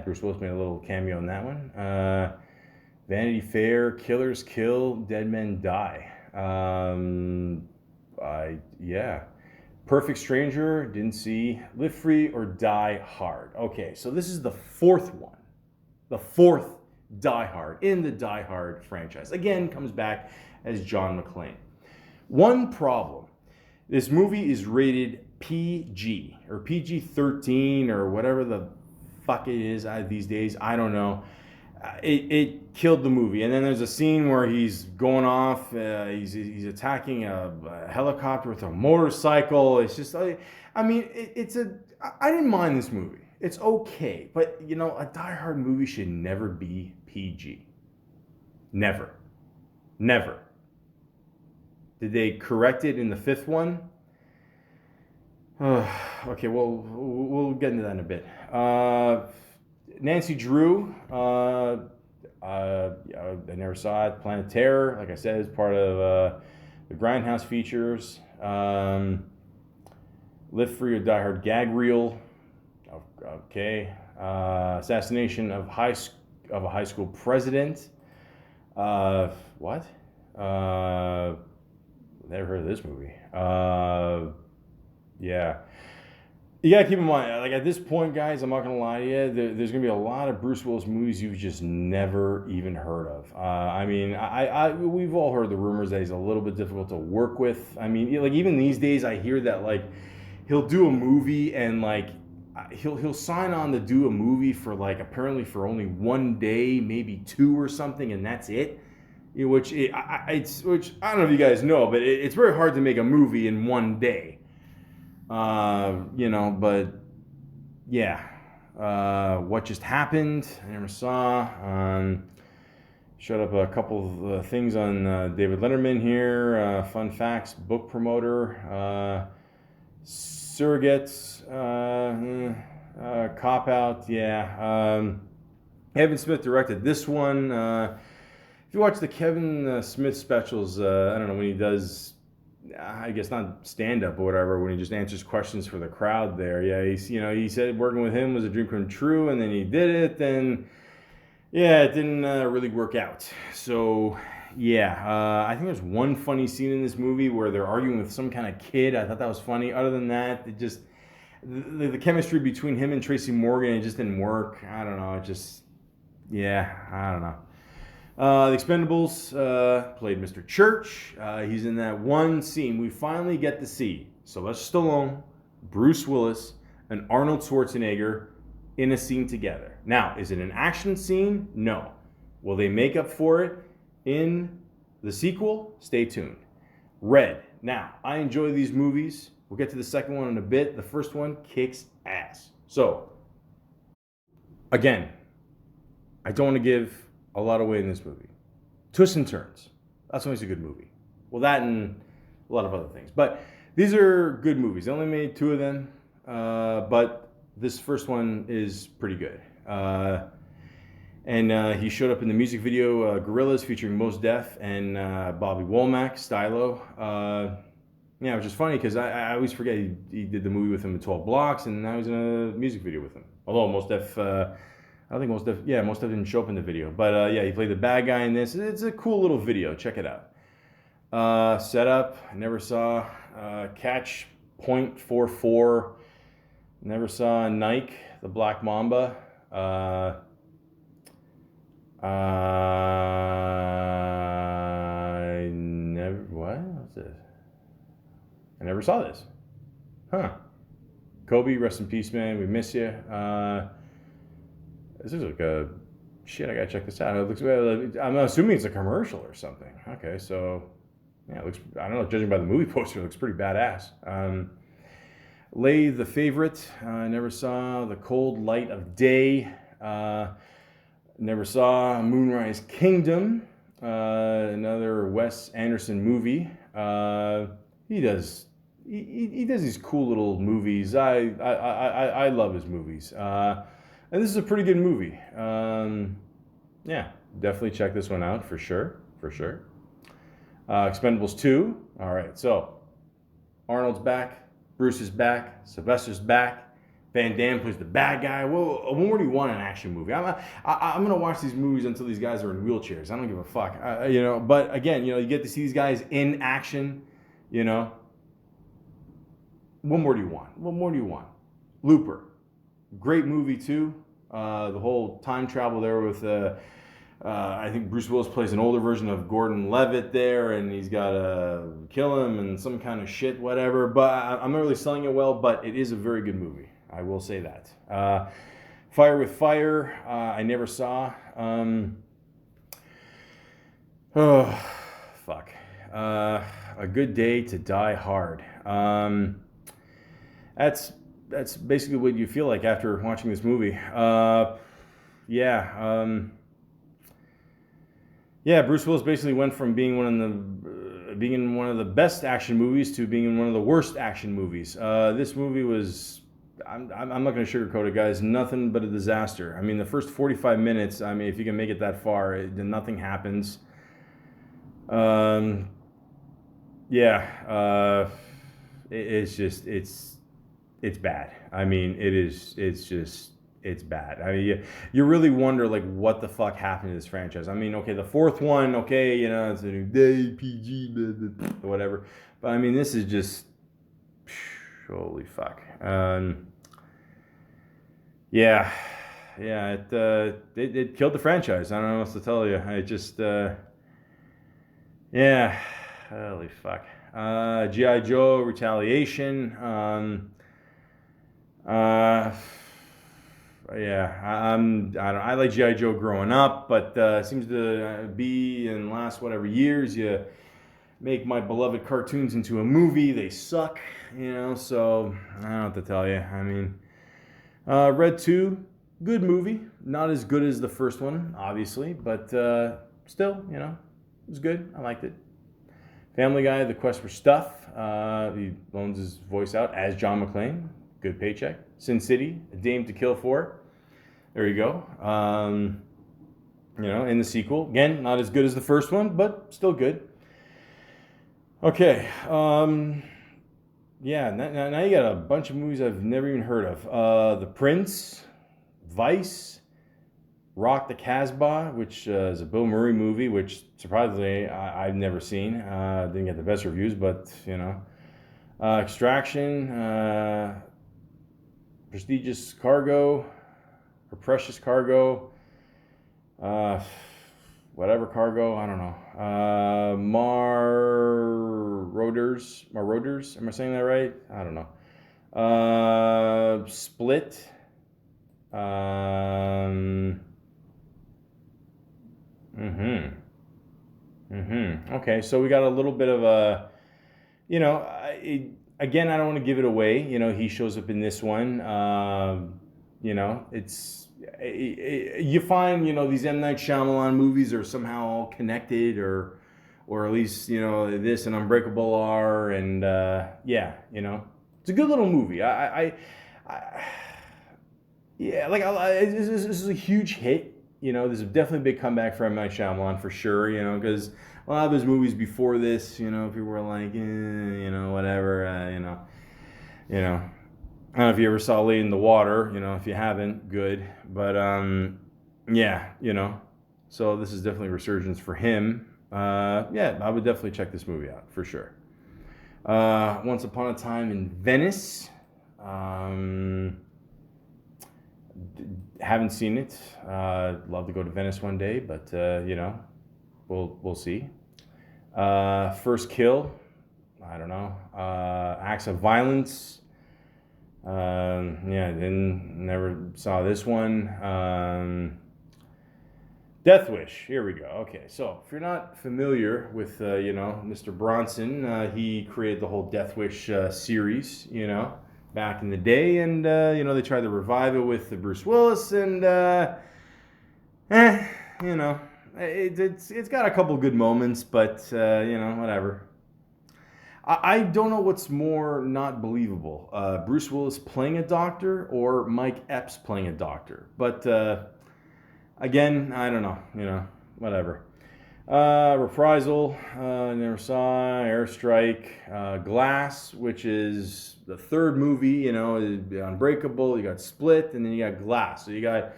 Bruce Willis made a little cameo in that one. Vanity Fair, Killers Kill, Dead Men Die. Perfect Stranger, didn't see. Live Free or Die Hard. Okay, so this is the fourth one. The fourth Die Hard in the Die Hard franchise. Again, comes back as John McClane. One problem. This movie is rated PG or PG-13 or whatever the fuck it is these days. I don't know. It killed the movie. And then there's a scene where he's going off. He's attacking a helicopter with a motorcycle. It's just, I didn't mind this movie. It's okay, but a Die Hard movie should never be PG. Never. Did they correct it in the fifth one? Okay, well, we'll get into that in a bit. Nancy Drew, I never saw it. Planet Terror, like I said, is part of the Grindhouse features. Live Free or Die Hard gag reel. Okay. Assassination of a high school president. What? Never heard of this movie. Yeah. You gotta keep in mind, like at this point, guys, I'm not gonna lie to you, there's gonna be a lot of Bruce Willis movies you've just never even heard of. We've all heard the rumors that he's a little bit difficult to work with. I mean, like even these days, I hear that like he'll do a movie and like he'll sign on to do a movie for like apparently for only 1 day, maybe 2 or something, and that's it. Which I don't know if you guys know, but it's very hard to make a movie in 1 day. But yeah. What Just Happened, I never saw. Showed up a couple of things on David Letterman here. Fun facts, book promoter. Surrogates, Cop Out, yeah. Kevin Smith directed this one. If you watch the Kevin Smith specials, I don't know, when he does, I guess not stand-up or whatever, when he just answers questions for the crowd there. Yeah, he said working with him was a dream come true, and then he did it, and yeah, it didn't really work out. So, yeah, I think there's one funny scene in this movie where they're arguing with some kind of kid. I thought that was funny. Other than that, it just, the chemistry between him and Tracy Morgan, it just didn't work. I don't know, I don't know. The Expendables, played Mr. Church. He's in that one scene we finally get to see Sylvester Stallone, Bruce Willis, and Arnold Schwarzenegger in a scene together. Now, is it an action scene? No. Will they make up for it in the sequel? Stay tuned. Red. Now, I enjoy these movies. We'll get to the second one in a bit. The first one kicks ass. So, again, I don't want to give a lot away in this movie. Twists and turns. That's when it's a good movie. Well, that and a lot of other things. But these are good movies. They only made 2 of them. But this first one is pretty good. And he showed up in the music video Gorillaz featuring Mos Def and Bobby Womack, Stylo. Which is funny because I always forget he did the movie with him in 12 Blocks, and now he's in a music video with him. Although Mos Def, I think Mos Def didn't show up in the video. But he played the bad guy in this. It's a cool little video. Check it out. Setup, never saw. Catch .44. Never saw Nike, the Black Mamba. What's this? I never saw this. Huh. Kobe, rest in peace, man. We miss you. This is like a shit. I gotta check this out. It looks. I'm assuming it's a commercial or something. Okay, so yeah, it looks. I don't know. Judging by the movie poster, it looks pretty badass. Lay the Favorite. I never saw The Cold Light of Day. Never saw Moonrise Kingdom. Another Wes Anderson movie. He does these cool little movies. I love his movies. And this is a pretty good movie. Yeah, definitely check this one out for sure. Expendables 2. All right, so Arnold's back, Bruce is back, Sylvester's back, Van Damme plays the bad guy. Well, what more do you want in an action movie? I'm gonna watch these movies until these guys are in wheelchairs. I don't give a fuck, But again, you get to see these guys in action. What more do you want? Looper, great movie too. The whole time travel there with, I think Bruce Willis plays an older version of Gordon Levitt there, and he's got to kill him and some kind of shit, whatever. But I'm not really selling it well, but it is a very good movie. I will say that. Fire with Fire, I never saw. Oh, fuck. A Good Day to Die Hard. That's basically what you feel like after watching this movie. Bruce Willis basically went from being being in one of the best action movies to being in one of the worst action movies. This movie was, I'm not going to sugarcoat it, guys, nothing but a disaster. I mean, the first 45 minutes, if you can make it that far, nothing happens. It's bad. It's bad. You really wonder, like, what the fuck happened to this franchise. Okay, the fourth one, okay, it's a new day, PG, blah, blah, blah, whatever. But, this is just, holy fuck. It killed the franchise. I don't know what else to tell you. Holy fuck. G.I. Joe, Retaliation. I like G.I. Joe growing up, but it seems to be in the last whatever years you make my beloved cartoons into a movie. They suck, so I don't know what to tell you. Red 2, good movie. Not as good as the first one, obviously, but still, it was good. I liked it. Family Guy, The Quest for Stuff. He loans his voice out as John McClane. Good paycheck. Sin City, A Dame to Kill For. There you go. In the sequel. Again, not as good as the first one, but still good. Okay. Now you got a bunch of movies I've never even heard of. The Prince, Vice, Rock the Casbah, which is a Bill Murray movie, which surprisingly I've never seen. Didn't get the best reviews, but Extraction, Prestigious Cargo, or Precious Cargo, whatever cargo, I don't know. Marauders, am I saying that right? I don't know. Split. Okay, so we got a little bit of a, again, I don't want to give it away. He shows up in this one. It's, you find, these M. Night Shyamalan movies are somehow all connected, or at least, this and Unbreakable are, and it's a good little movie. This is a huge hit. There's definitely a big comeback for M. Night Shyamalan for sure, because a lot of his movies before this, people were like, whatever, I don't know if you ever saw Lady in the Water, if you haven't, good. But, so this is definitely a resurgence for him. I would definitely check this movie out, for sure. Once Upon a Time in Venice. Haven't seen it. Love to go to Venice one day, but we'll see. First Kill, I don't know. Acts of Violence, Yeah, never saw this one. Death Wish. Here we go. Okay, so if you're not familiar with, Mr. Bronson, he created the whole Death Wish series, back in the day, and they tried to revive it with Bruce Willis, and eh, you know, it's got a couple good moments, but whatever. I don't know what's more not believable, Bruce Willis playing a doctor or Mike Epps playing a doctor, but. Again, I don't know, whatever. Reprisal, never saw. Airstrike, Glass, which is the third movie, Unbreakable, you got Split, and then you got Glass. So you got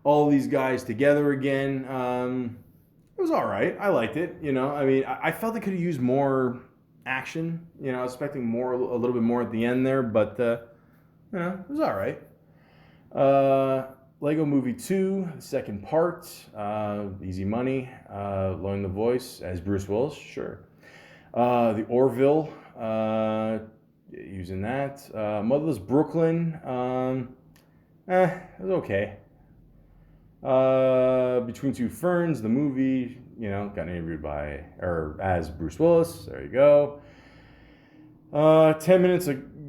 all these guys together again. It was all right. I liked it, I felt they could have used more action, I was expecting a little bit more at the end there, but, it was all right. Lego Movie 2, the second part, easy money, loan the voice as Bruce Willis, sure. The Orville, using that. Motherless Brooklyn, it was okay. Between Two Ferns, the movie, got interviewed as Bruce Willis, there you go. 10 Minutes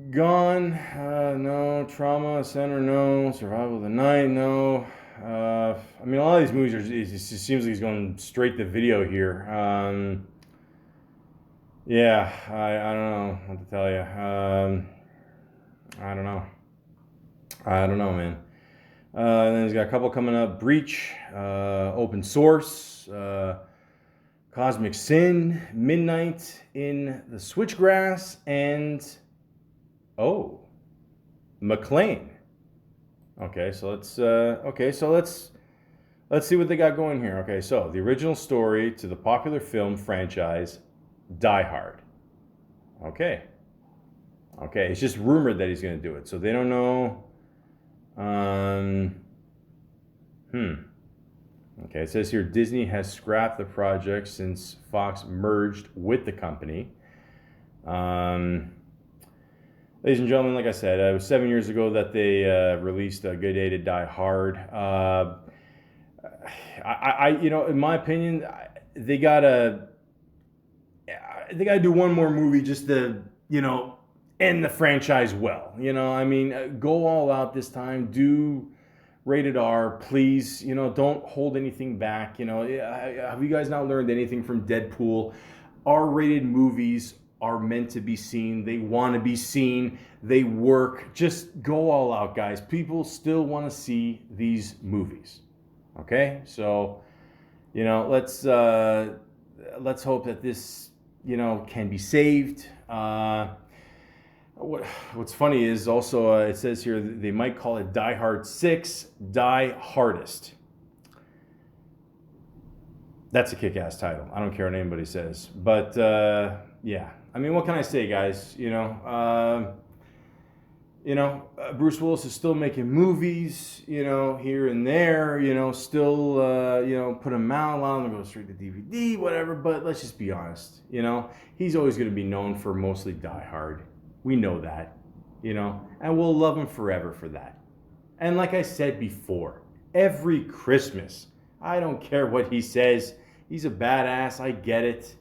Gone, no. Trauma Center, no. Survival of the Night, no. A lot of these movies it just seems like he's going straight to video here. Yeah, I don't know what to tell you. I don't know, man. Then he's got a couple coming up. Breach, Open Source, Cosmic Sin, Midnight in the Switchgrass, and McLean. Okay, so let's see what they got going here. Okay, so the original story to the popular film franchise Die Hard. Okay, it's just rumored that he's going to do it, so they don't know. Okay, it says here Disney has scrapped the project since Fox merged with the company. Ladies and gentlemen, like I said, it was 7 years ago that they released A Good Day to Die Hard. In my opinion, they gotta do one more movie just to, end the franchise well. Go all out this time. Do rated R, please. Don't hold anything back. Have you guys not learned anything from Deadpool? R-rated movies are meant to be seen. They want to be seen. They work. Just go all out, guys. People still want to see these movies. Okay? So, let's hope that this, can be saved. What's funny is also it says here they might call it Die Hard 6, Die Hardest. That's a kick-ass title. I don't care what anybody says. But, yeah. What can I say, guys? Bruce Willis is still making movies, here and there, still, put them out, allow them to go straight to DVD, whatever. But let's just be honest, he's always going to be known for mostly Die Hard. We know that, and we'll love him forever for that. And like I said before, every Christmas, I don't care what he says. He's a badass. I get it,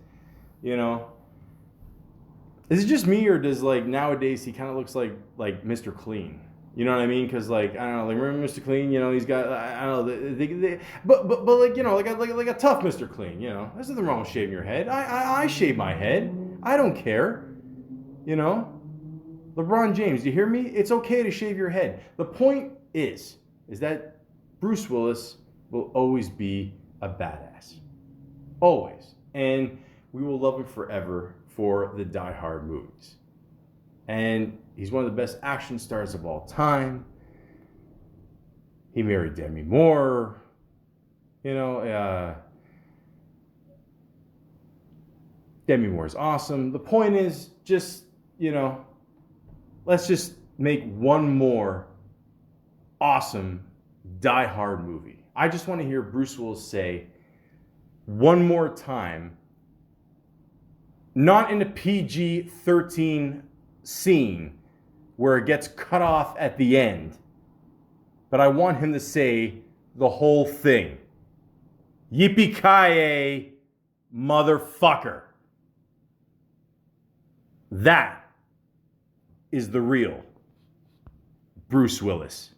Is it just me, or does nowadays he kind of looks like Mr. Clean? You know what I mean? Because I don't know, remember Mr. Clean? He's got I don't know, but like a tough Mr. Clean. There's nothing wrong with shaving your head. I shave my head. I don't care. LeBron James, you hear me? It's okay to shave your head. The point is that Bruce Willis will always be a badass. Always. And we will love him forever for the Die Hard movies. And he's one of the best action stars of all time. He married Demi Moore. Demi Moore's awesome. The point is just, let's just make one more awesome Die Hard movie. I just want to hear Bruce Willis say one more time, not in a PG-13 scene, where it gets cut off at the end. But I want him to say the whole thing. Yippee-ki-yay, motherfucker. That is the real Bruce Willis.